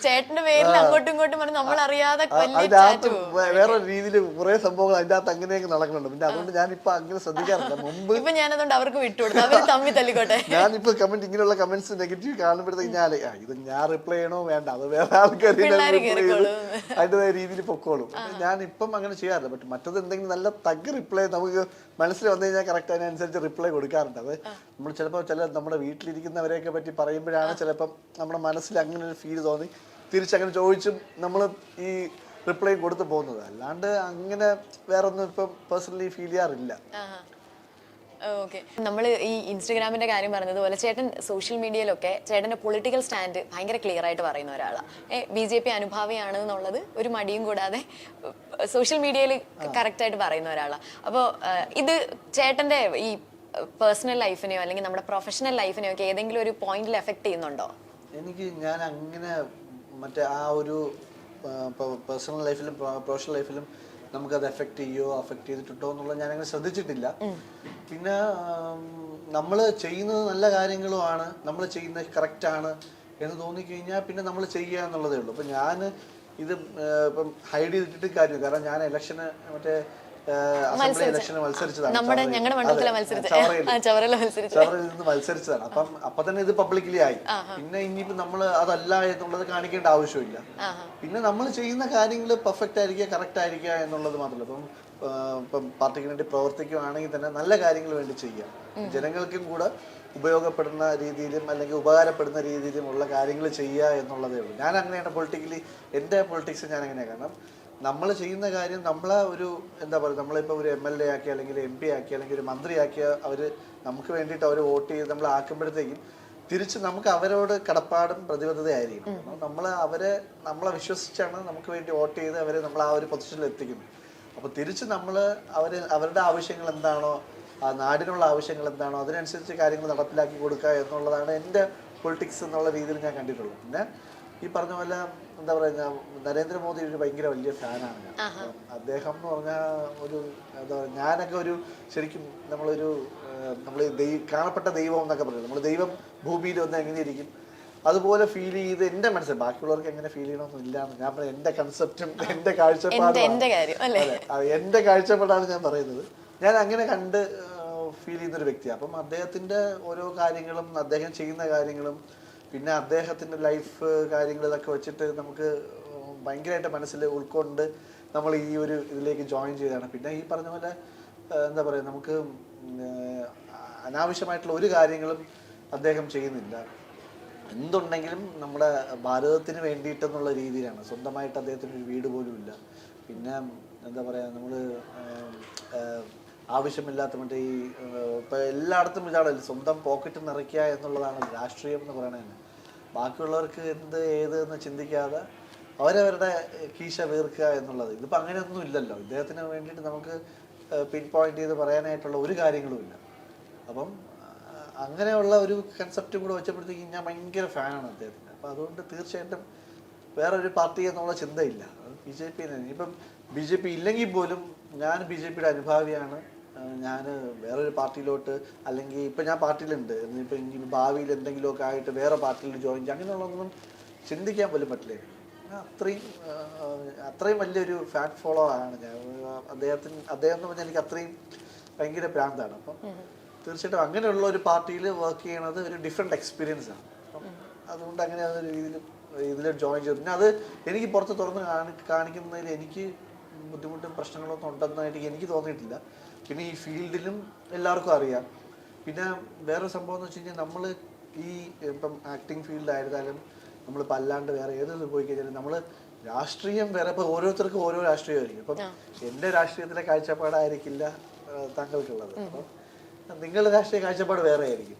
ചേട്ടന്റെ പേരിൽ അങ്ങോട്ടും ഇങ്ങോട്ടും നമ്മൾ അറിയാതെ അതിന്റെ അകത്ത് വേറെ രീതിയിൽ കുറെ സംഭവങ്ങൾ അതിന്റെ അകത്ത് അങ്ങനെയൊക്കെ നടക്കുന്നുണ്ട്. പിന്നെ അതുകൊണ്ട് ഞാൻ ഇപ്പൊ അങ്ങനെ ശ്രദ്ധിക്കാറില്ല. മുമ്പ് ഇപ്പൊ ഞാനതുകൊണ്ട് അവർക്ക് വിട്ടുകൊടുത്തു, അവര് തമ്മി തല്ലിക്കോട്ടെ. ഞാനിപ്പോ കമന്റ് ഇങ്ങനെയുള്ള കമന്റ്സ് നെഗറ്റീവ് കാണുമ്പോഴത്തേക്ക് ഞാൻ ഇത് ഞാൻ റിപ്ലൈ ചെയ്യണോ വേണ്ട, അത് വേറെ ആൾക്കാർ അതിൻ്റെതായ രീതിയിൽ പൊക്കോളും. ഞാൻ ഇപ്പം അങ്ങനെ ചെയ്യാറില്ല. ബട്ട് മറ്റത് എന്തെങ്കിലും നല്ല തഗ് റിപ്ലൈ നമുക്ക് മനസ്സിൽ വന്നു കഴിഞ്ഞാൽ കറക്റ്റ് അതിനനുസരിച്ച് റിപ്ലൈ കൊടുക്കാറുണ്ട്. അത് നമ്മൾ ചിലപ്പോൾ നമ്മുടെ വീട്ടിലിരിക്കുന്നവരെയൊക്കെ പറ്റി പറയുമ്പോഴാണ് ചിലപ്പം നമ്മുടെ മനസ്സിൽ അങ്ങനെ ഒരു ഫീൽ തോന്നി തിരിച്ചങ്ങനെ ചോദിച്ചും നമ്മൾ ഈ റിപ്ലൈ കൊടുത്തു പോകുന്നത്. അല്ലാണ്ട് അങ്ങനെ വേറെ ഒന്നും ഇപ്പം പേഴ്സണലി ഫീൽ ചെയ്യാറില്ല. ഓക്കെ, നമ്മൾ ഈ ഇൻസ്റ്റഗ്രാമിന്റെ കാര്യം പറഞ്ഞതുപോലെ ചേട്ടൻ സോഷ്യൽ മീഡിയയിലൊക്കെ ചേട്ടന്റെ പൊളിറ്റിക്കൽ സ്റ്റാൻഡ് ഭയങ്കര ക്ലിയർ ആയിട്ട് പറയുന്ന ഒരാളാണ്. BJP അനുഭാവിയാണ് എന്നുള്ളത് ഒരു മടിയും കൂടാതെ സോഷ്യൽ മീഡിയയിൽ കറക്റ്റായിട്ട് പറയുന്ന ഒരാളാണ്. അപ്പോൾ ഇത് ചേട്ടന്റെ ഈ പേഴ്സണൽ ലൈഫിനെയോ അല്ലെങ്കിൽ നമ്മുടെ പ്രൊഫഷണൽ ലൈഫിനെയോ ഒക്കെ ഏതെങ്കിലും ഒരു പോയിന്റിൽ എഫക്ട് ചെയ്യുന്നുണ്ടോ? ഞാൻ അങ്ങനെ മറ്റേ ആ ഒരു പേഴ്സണൽ ലൈഫിലും പ്രൊഫഷണൽ ലൈഫിലും നമുക്കത് എഫക്ട് ചെയ്തിട്ടുണ്ടോ എന്നുള്ളത് ഞാനങ്ങനെ ശ്രദ്ധിച്ചിട്ടില്ല. പിന്നെ നമ്മൾ ചെയ്യുന്നത് നല്ല കാര്യങ്ങളുമാണ്, നമ്മൾ ചെയ്യുന്നത് കറക്റ്റാണ് എന്ന് തോന്നിക്കഴിഞ്ഞാൽ പിന്നെ നമ്മൾ ചെയ്യുക എന്നുള്ളതേ ഉള്ളൂ. അപ്പം ഞാൻ ഇത് ഇപ്പം ഹൈഡ് ചെയ്തിട്ട് കാര്യം, കാരണം ഞാൻ ഇലക്ഷന് മറ്റേ അസംബ്ലി ഇലക്ഷന് മത്സരിച്ചതാണ്, ചവറയിൽ നിന്ന് മത്സരിച്ചതാണ്. അപ്പൊ തന്നെ ഇത് പബ്ലിക്കലി ആയി. പിന്നെ ഇനിയിപ്പോ നമ്മൾ അതല്ല എന്നുള്ളത് കാണിക്കേണ്ട ആവശ്യമില്ല. പിന്നെ നമ്മൾ ചെയ്യുന്ന കാര്യങ്ങൾ പെർഫെക്റ്റ് ആയിരിക്കുക, കറക്റ്റ് ആയിരിക്കുക എന്നുള്ളത് മാത്രമല്ല. ഇപ്പം പാർട്ടിക്ക് വേണ്ടി പ്രവർത്തിക്കുകയാണെങ്കിൽ തന്നെ നല്ല കാര്യങ്ങൾ വേണ്ടി ചെയ്യുക, ജനങ്ങൾക്കും കൂടെ ഉപയോഗപ്പെടുന്ന രീതിയിലും അല്ലെങ്കിൽ ഉപകാരപ്പെടുന്ന രീതിയിലും ഉള്ള കാര്യങ്ങൾ ചെയ്യുക എന്നുള്ളതേ ഉള്ളൂ. ഞാൻ അങ്ങനെയാണ് പൊളിറ്റിക്കലി എൻ്റെ പൊളിറ്റിക്സ് ഞാൻ അങ്ങനെയാണ്. കാരണം നമ്മൾ ചെയ്യുന്ന കാര്യം നമ്മളെ ഒരു എന്താ പറയുക, നമ്മളിപ്പോൾ ഒരു MLA ആക്കി അല്ലെങ്കിൽ MP ആക്കി അല്ലെങ്കിൽ ഒരു മന്ത്രിയാക്കിയ അവർ നമുക്ക് വേണ്ടിയിട്ട് അവർ വോട്ട് ചെയ്ത് നമ്മൾ ആക്കുമ്പോഴത്തേക്കും തിരിച്ച് നമുക്ക് അവരോട് കടപ്പാടും പ്രതിബദ്ധതയായിരിക്കും. നമ്മളെ വിശ്വസിച്ചാണ് നമുക്ക് വേണ്ടി വോട്ട് ചെയ്ത് അവരെ നമ്മൾ ആ ഒരു പൊസിഷനിൽ എത്തിക്കുന്നത്. അപ്പോൾ തിരിച്ച് നമ്മൾ അവരുടെ ആവശ്യങ്ങൾ എന്താണോ, ആ നാടിനുള്ള ആവശ്യങ്ങൾ എന്താണോ അതിനനുസരിച്ച് കാര്യങ്ങൾ നടപ്പിലാക്കി കൊടുക്കുക എന്നുള്ളതാണ് എൻ്റെ പൊളിറ്റിക്സ് എന്നുള്ള രീതിയിൽ ഞാൻ കണ്ടിട്ടുള്ളത്. പിന്നെ ഈ പറഞ്ഞ പോലെ എന്താ പറയുക, നരേന്ദ്രമോദി ഒരു ഭയങ്കര വലിയ ഫാനാണ് ഞാൻ. അദ്ദേഹം എന്ന് പറഞ്ഞാൽ ഒരു എന്താ പറയുക, ഞാനൊക്കെ ഒരു ശരിക്കും നമ്മൾ കാണപ്പെട്ട ദൈവം എന്നൊക്കെ പറയും. നമ്മൾ ദൈവം ഭൂമിയിൽ വന്ന് എങ്ങനെയിരിക്കും അതുപോലെ ഫീൽ ചെയ്ത് എൻ്റെ മനസ്സിൽ, ബാക്കിയുള്ളവർക്ക് എങ്ങനെ ഫീൽ ചെയ്യണമെന്നും ഇല്ലാന്ന് ഞാൻ പറയാം. എൻ്റെ കൺസെപ്റ്റും എൻ്റെ കാഴ്ചപ്പാടാണ് ഞാൻ പറയുന്നത്. ഞാൻ അങ്ങനെ കണ്ട് ഫീൽ ചെയ്യുന്നൊരു വ്യക്തിയാണ്. അപ്പം അദ്ദേഹത്തിൻ്റെ ഓരോ കാര്യങ്ങളും അദ്ദേഹം ചെയ്യുന്ന കാര്യങ്ങളും പിന്നെ അദ്ദേഹത്തിൻ്റെ ലൈഫ് കാര്യങ്ങൾ ഇതൊക്കെ വെച്ചിട്ട് നമുക്ക് ഭയങ്കരമായിട്ട് മനസ്സിൽ ഉൾക്കൊണ്ട് നമ്മൾ ഈ ഒരു ഇതിലേക്ക് ജോയിൻ ചെയ്തതാണ്. പിന്നെ ഈ പറഞ്ഞ പോലെ എന്താ പറയുക, നമുക്ക് അനാവശ്യമായിട്ടുള്ള ഒരു കാര്യങ്ങളും അദ്ദേഹം ചെയ്യുന്നില്ല. എന്തുണ്ടെങ്കിലും നമ്മുടെ ഭാരതത്തിന് വേണ്ടിയിട്ടെന്നുള്ള രീതിയിലാണ്. സ്വന്തമായിട്ട് അദ്ദേഹത്തിന് ഒരു വീട് പോലും ഇല്ല. പിന്നെ എന്താ പറയുക, നമ്മൾ ആവശ്യമില്ലാത്ത മറ്റേ ഈ ഇപ്പം എല്ലായിടത്തും ഇതാണല്ലോ സ്വന്തം പോക്കറ്റ് നിറയ്ക്കുക എന്നുള്ളതാണ് രാഷ്ട്രീയം എന്ന് പറയണത്. ബാക്കിയുള്ളവർക്ക് എന്ത് ഏത് എന്ന് ചിന്തിക്കാതെ അവരവരുടെ കീശ വീർക്കുക എന്നുള്ളത്. ഇതിപ്പോൾ അങ്ങനെയൊന്നും ഇല്ലല്ലോ. ഇദ്ദേഹത്തിന് വേണ്ടിയിട്ട് നമുക്ക് പിൻ പോയിന്റ് ചെയ്ത് പറയാനായിട്ടുള്ള ഒരു കാര്യങ്ങളും ഇല്ല. അപ്പം അങ്ങനെയുള്ള ഒരു കൺസെപ്റ്റും കൂടെ വെച്ചപ്പോഴത്തേക്കും ഞാൻ ഭയങ്കര ഫാനാണ് അദ്ദേഹത്തിന്. അപ്പം അതുകൊണ്ട് തീർച്ചയായിട്ടും വേറൊരു പാർട്ടി എന്നുള്ള ചിന്തയില്ല. BJP തന്നെ. ഇപ്പം BJP ഇല്ലെങ്കിൽ പോലും ഞാൻ BJPയുടെ അനുഭാവിയാണ്. ഞാൻ വേറൊരു പാർട്ടിയിലോട്ട് അല്ലെങ്കിൽ ഇപ്പം ഞാൻ പാർട്ടിയിലുണ്ട്, ഇപ്പം ഇനി ഭാവിയിൽ എന്തെങ്കിലുമൊക്കെ ആയിട്ട് വേറെ പാർട്ടിയിൽ ജോയിൻ ചെയ്യുക അങ്ങനെയുള്ളതൊന്നും ചിന്തിക്കാൻ പോലും പറ്റില്ല. അത്രയും വലിയൊരു ഫാൻ ഫോളോ ആണ് ഞാൻ. അദ്ദേഹം എന്ന് പറഞ്ഞാൽ എനിക്ക് അത്രയും ഭയങ്കര പ്രാന്താണ്. അപ്പം തീർച്ചയായിട്ടും അങ്ങനെയുള്ള ഒരു പാർട്ടിയിൽ വർക്ക് ചെയ്യണത് ഒരു ഡിഫറെൻറ്റ് എക്സ്പീരിയൻസ് ആണ്. അപ്പം അതുകൊണ്ട് അങ്ങനെ അതൊരു രീതിയിൽ ഇതിൽ ജോയിൻ ചെയ്തു. പിന്നെ അത് എനിക്ക് പുറത്ത് തുറന്ന് കാണിക്കുന്നതിൽ എനിക്ക് ബുദ്ധിമുട്ടും പ്രശ്നങ്ങളൊന്നും ഉണ്ടെന്നായിട്ട് എനിക്ക് തോന്നിയിട്ടില്ല. പിന്നെ ഈ ഫീൽഡിലും എല്ലാവർക്കും അറിയാം. പിന്നെ വേറൊരു സംഭവം എന്ന് വെച്ച് കഴിഞ്ഞാൽ നമ്മൾ ഈ ഇപ്പം ആക്ടിങ് ഫീൽഡായിരുന്നാലും നമ്മളിപ്പോൾ അല്ലാണ്ട് വേറെ ഏത് പോയി കഴിഞ്ഞാലും നമ്മൾ രാഷ്ട്രീയം വേറെ, ഇപ്പോൾ ഓരോരുത്തർക്കും ഓരോ രാഷ്ട്രീയമായിരിക്കും. ഇപ്പം എൻ്റെ രാഷ്ട്രീയത്തിലെ കാഴ്ചപ്പാടായിരിക്കില്ല താങ്കൾക്കുള്ളത്. അപ്പം നിങ്ങളുടെ രാഷ്ട്രീയ കാഴ്ചപ്പാട് വേറെ ആയിരിക്കും.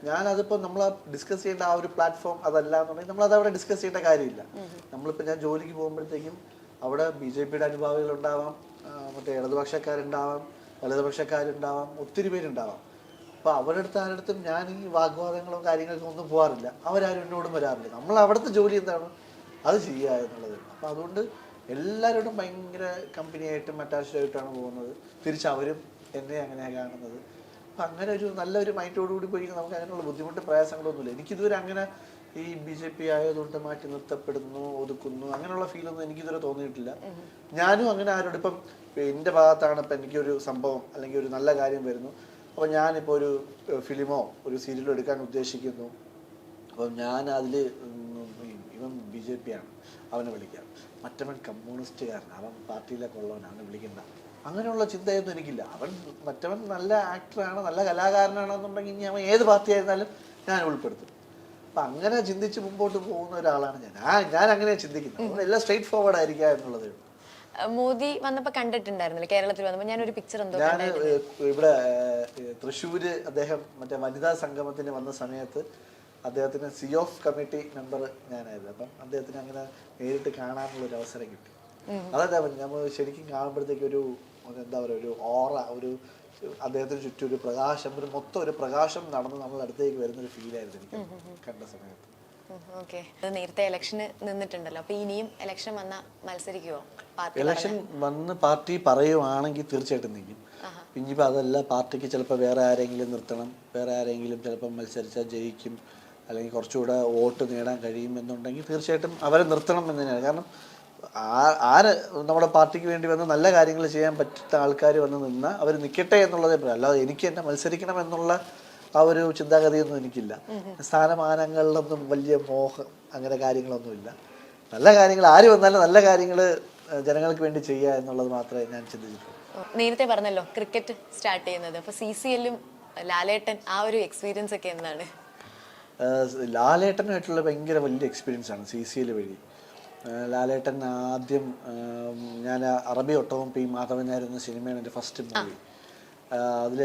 ഞാനതിപ്പോൾ നമ്മൾ ഡിസ്കസ് ചെയ്യേണ്ട ആ ഒരു പ്ലാറ്റ്ഫോം അതല്ല എന്നുണ്ടെങ്കിൽ നമ്മളത് അവിടെ ഡിസ്കസ് ചെയ്യേണ്ട കാര്യമില്ല. നമ്മളിപ്പോൾ ഞാൻ ജോലിക്ക് പോകുമ്പോഴത്തേക്കും അവിടെ BJP-യുടെ അനുഭാവികളുണ്ടാവാം, മറ്റേ ഇടതുപക്ഷക്കാരുണ്ടാവാം, വലതുപക്ഷക്കാരുണ്ടാവാം, ഒത്തിരി പേരുണ്ടാവാം. അപ്പോൾ അവരുടെ അടുത്ത് ആരടുത്തും ഞാൻ ഈ വാഗ്വാദങ്ങളും കാര്യങ്ങൾക്കും ഒന്നും പോകാറില്ല. അവരാരും എന്നോടും വരാറില്ല. നമ്മൾ അവിടുത്തെ ജോലി എന്താണ് അത് ചെയ്യുക എന്നുള്ളത്. അപ്പോൾ അതുകൊണ്ട് എല്ലാവരോടും ഭയങ്കര കമ്പനിയായിട്ടും അറ്റാച്ച്ഡായിട്ടാണ് പോകുന്നത്. തിരിച്ചവരും എന്നെ അങ്ങനെയാണ് കാണുന്നത്. അപ്പം അങ്ങനെ ഒരു നല്ലൊരു മൈൻഡോടുകൂടി പോയി നമുക്ക് അങ്ങനെയുള്ള ബുദ്ധിമുട്ട് പ്രയാസങ്ങളൊന്നുമില്ല. എനിക്കിതുവരെ അങ്ങനെ ഈ BJP ആയതുകൊണ്ട് മാറ്റി നിർത്തപ്പെടുന്നു, ഒതുക്കുന്നു, അങ്ങനെയുള്ള ഫീലൊന്നും എനിക്കിതുവരെ തോന്നിയിട്ടില്ല. ഞാനും അങ്ങനെ ആരോട് ഇപ്പം എൻ്റെ ഭാഗത്താണ് ഇപ്പം എനിക്കൊരു സംഭവം അല്ലെങ്കിൽ ഒരു നല്ല കാര്യം വരുന്നു, അപ്പോൾ ഞാനിപ്പോൾ ഒരു ഫിലിമോ ഒരു സീരിയലോ എടുക്കാൻ ഉദ്ദേശിക്കുന്നു. അപ്പം ഞാൻ അതിൽ ഇവൻ BJP ആണ്, അവനെ വിളിക്കാം, മറ്റവൻ കമ്മ്യൂണിസ്റ്റുകാരൻ, അവൻ പാർട്ടിയിലൊക്കെ ഉള്ളവനാണ്, അവനെ വിളിക്കണ്ട, അങ്ങനെയുള്ള ചിന്തയൊന്നും എനിക്കില്ല. മറ്റവൻ നല്ല ആക്ടറാണ്, നല്ല കലാകാരനാണെന്നുണ്ടെങ്കിൽ ഇനി അവൻ ഏത് പാർട്ടി ആയിരുന്നാലും ഞാൻ ഉൾപ്പെടുത്തും. അപ്പം അങ്ങനെ ചിന്തിച്ച് മുമ്പോട്ട് പോകുന്ന ഒരാളാണ് ഞാൻ അങ്ങനെയാണ് ചിന്തിക്കുന്നത്. എല്ലാം സ്ട്രെയിറ്റ് ഫോർവേഡ് ആയിരിക്കുക എന്നുള്ളത്. മോദി വന്നപ്പോൾ കണ്ടിട്ടുണ്ടായിരുന്നില്ല കേരളത്തിൽ വന്നപ്പോൾ? ഞാനൊരു പിക്ചർ എന്തോ ഞാൻ ഇവിടെ തൃശ്ശൂര് അദ്ദേഹം മറ്റേ വനിതാ സംഗമത്തിന് വന്ന സമയത്ത് അദ്ദേഹത്തിന് CO കമ്മിറ്റി മെമ്പർ ഞാനായിരുന്നു. അപ്പം അദ്ദേഹത്തിന് അങ്ങനെ നേരിട്ട് കാണാനുള്ള ഒരു അവസരം കിട്ടി. അതല്ല നമ്മൾ ശരിക്കും കാണുമ്പോഴത്തേക്ക് ഒരു എന്താ പറയുക, ഒരു ഓറ, ഒരു അദ്ദേഹത്തിന് ചുറ്റും ഒരു പ്രകാശം, ഒരു മൊത്തം ഒരു പ്രകാശം നടന്ന് നമ്മൾ അടുത്തേക്ക് വരുന്നൊരു ഫീലായിരുന്നു എനിക്ക് കണ്ട സമയത്ത്. ഓക്കെ, നേരത്തെ ഇലക്ഷന് നിന്നിട്ടുണ്ടല്ലോ, അപ്പൊ ഇനിയും ഇലക്ഷൻ വന്നാൽ മത്സരിക്കുമോ? ഇലക്ഷൻ വന്ന് പാർട്ടി പറയുവാണെങ്കിൽ തീർച്ചയായിട്ടും നിൽക്കും. ഇനിയിപ്പോൾ അതല്ല, പാർട്ടിക്ക് ചിലപ്പോൾ വേറെ ആരെങ്കിലും നിർത്തണം, വേറെ ആരെങ്കിലും ചിലപ്പോൾ മത്സരിച്ചാൽ ജയിക്കും, അല്ലെങ്കിൽ കുറച്ചുകൂടെ വോട്ട് നേടാൻ കഴിയും എന്നുണ്ടെങ്കിൽ തീർച്ചയായിട്ടും അവരെ നിർത്തണം എന്ന് തന്നെയാണ്. കാരണം ആര് നമ്മുടെ പാർട്ടിക്ക് വേണ്ടി വന്ന് നല്ല കാര്യങ്ങൾ ചെയ്യാൻ പറ്റുന്ന ആൾക്കാർ വന്ന് നിന്നാൽ അവർ നിൽക്കട്ടെ എന്നുള്ളതേ പറയാം. അല്ലാതെ എനിക്ക് എന്നെ മത്സരിക്കണം എന്നുള്ള ആ ഒരു ചിന്താഗതിയൊന്നും എനിക്കില്ല. സ്ഥാനമാനങ്ങളിലൊന്നും വലിയ മോഹം അങ്ങനെ കാര്യങ്ങളൊന്നുമില്ല. നല്ല കാര്യങ്ങൾ ആര് വന്നാലും നല്ല കാര്യങ്ങൾ ജനങ്ങൾക്ക് വേണ്ടി ചെയ്യുക എന്നുള്ളത് മാത്രമേ ഞാൻ ചിന്തിച്ചിട്ടുള്ളൂ. നേരത്തെ പറഞ്ഞല്ലോ ക്രിക്കറ്റ് സ്റ്റാർട്ട് ചെയ്യുന്നത്, അപ്പോൾ CCL-ഉം ലാലേട്ടൻ ആ ഒരു എക്സ്പീരിയൻസ് ഒക്കെ എന്താണ്? ലാലേട്ടനായിട്ടുള്ള ഭയങ്കര വലിയ എക്സ്പീരിയൻസ് ആണ് CCL വഴി. ലാലേട്ടൻ ആദ്യം ഞാൻ അറബി ഒട്ടവും P മാധവനായിരുന്ന സിനിമയാണ് എൻ്റെ ഫസ്റ്റ് മൂവി. അതിൽ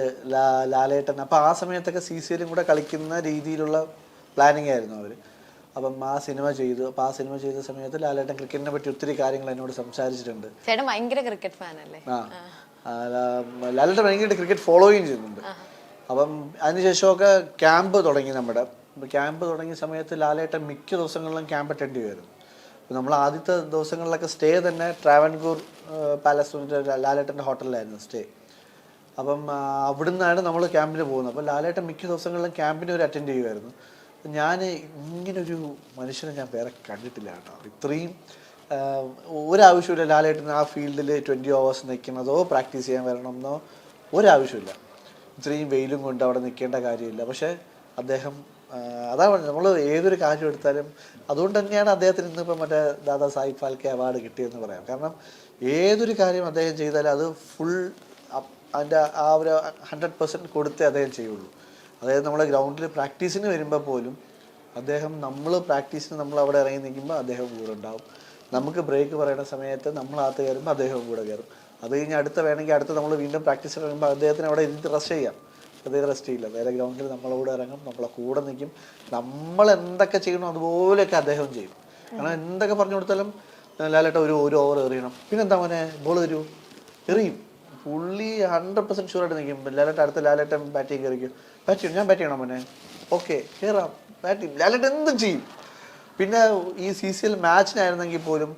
ലാലേട്ടൻ അപ്പോൾ ആ സമയത്തൊക്കെ CCL-ഉം കൂടെ കളിക്കുന്ന രീതിയിലുള്ള പ്ലാനിങ് ആയിരുന്നു അവർ. അപ്പം ആ സിനിമ ചെയ്തു. അപ്പോൾ ആ സിനിമ ചെയ്ത സമയത്ത് ലാലേട്ടൻ ക്രിക്കറ്റിനെ പറ്റി ഒത്തിരി കാര്യങ്ങൾ എന്നോട് സംസാരിച്ചിട്ടുണ്ട്. ചേട്ടൻ ഭയങ്കര ക്രിക്കറ്റ് ഫാൻ അല്ലേ? ലാലേട്ടൻ ഭയങ്കരമായിട്ട് ക്രിക്കറ്റ് ഫോളോയും ചെയ്യുന്നുണ്ട്. അപ്പം അതിനുശേഷമൊക്കെ ക്യാമ്പ് തുടങ്ങി. നമ്മുടെ ക്യാമ്പ് തുടങ്ങിയ സമയത്ത് ലാലേട്ടൻ മിക്ക ദിവസങ്ങളിലും ക്യാമ്പ് അറ്റൻഡ് ചെയ്യുമായിരുന്നു. അപ്പോൾ നമ്മൾ ആദ്യത്തെ ദിവസങ്ങളിലൊക്കെ സ്റ്റേ തന്നെ ട്രാവൻകൂർ പാലസ് ലാലേട്ടൻ്റെ ഹോട്ടലിലായിരുന്നു സ്റ്റേ. അപ്പം അവിടുന്നാണ് നമ്മൾ ക്യാമ്പിന് പോകുന്നത്. അപ്പോൾ ലാലേട്ടൻ മിക്ക ദിവസങ്ങളിലും ക്യാമ്പിന് ഒരു അറ്റൻഡ് ചെയ്യുമായിരുന്നു. ഞാൻ ഇങ്ങനൊരു മനുഷ്യനെ ഞാൻ വേറെ കണ്ടിട്ടില്ല കേട്ടോ. ഇത്രയും ഒരാവശ്യമില്ല ലാലേട്ടൻ ആ ഫീൽഡിൽ 20 hours നിൽക്കുന്നതോ പ്രാക്ടീസ് ചെയ്യാൻ വരണമെന്നോ ഒരാവശ്യമില്ല. ഇത്രയും വെയിലും കൊണ്ട് അവിടെ നിൽക്കേണ്ട കാര്യമില്ല. പക്ഷേ അദ്ദേഹം അതാണ് നമ്മൾ ഏതൊരു കാര്യം എടുത്താലും അതുകൊണ്ട് തന്നെയാണ് അദ്ദേഹത്തിന് ഇന്നിപ്പോൾ മറ്റേ ദാദാ സാഹിബ് ഫാൽക്കെ അവാർഡ് കിട്ടിയെന്ന് പറയാം. കാരണം ഏതൊരു കാര്യം അദ്ദേഹം ചെയ്താലും അത് ഫുൾ അതിൻ്റെ ആ ഒരു 100% കൊടുത്തേ അദ്ദേഹം ചെയ്യുള്ളൂ. അതായത് നമ്മൾ ഗ്രൗണ്ടിൽ പ്രാക്ടീസിന് വരുമ്പോൾ പോലും അദ്ദേഹം നമ്മൾ അവിടെ ഇറങ്ങി നിൽക്കുമ്പോൾ അദ്ദേഹം കൂടെ ഉണ്ടാവും. നമുക്ക് ബ്രേക്ക് പറയുന്ന സമയത്ത് നമ്മളകത്ത് കയറുമ്പോൾ അദ്ദേഹം കൂടെ കയറും. അത് കഴിഞ്ഞ് അടുത്ത നമ്മൾ വീണ്ടും പ്രാക്ടീസിന് വരുമ്പോൾ അദ്ദേഹത്തിന് അവിടെ ഇരുന്ന് റെസ്റ്റ് ചെയ്യാം. അദ്ദേഹം റെസ്റ്റ് ചെയ്യില്ല. വേറെ ഗ്രൗണ്ടിൽ നമ്മളെ ഇറങ്ങും, നമ്മളെ കൂടെ നിൽക്കും. നമ്മൾ എന്തൊക്കെ ചെയ്യണോ അതുപോലെയൊക്കെ അദ്ദേഹം ചെയ്യും. കാരണം എന്തൊക്കെ പറഞ്ഞു കൊടുത്താലും ലാലേട്ട ഒരു ഓവർ എറിയണം, പിന്നെന്താ മോനെ ബോൾ തരൂ, എറിയും. പുള്ളി 100% ഷുവറായിട്ട് നിൽക്കും. ലാലേട്ടൻ ബാറ്റിങ് കയറിക്കും, ബാറ്റ് ചെയ്യും, ഞാൻ ബാറ്റ് ചെയ്യണം മോനെ, ഓക്കെ കയറാം, ബാറ്റ് ചെയ്യും. ലാലേട്ടൻ എന്തും ചെയ്യും. പിന്നെ ഈ CCL മാച്ചിനായിരുന്നെങ്കിൽ പോലും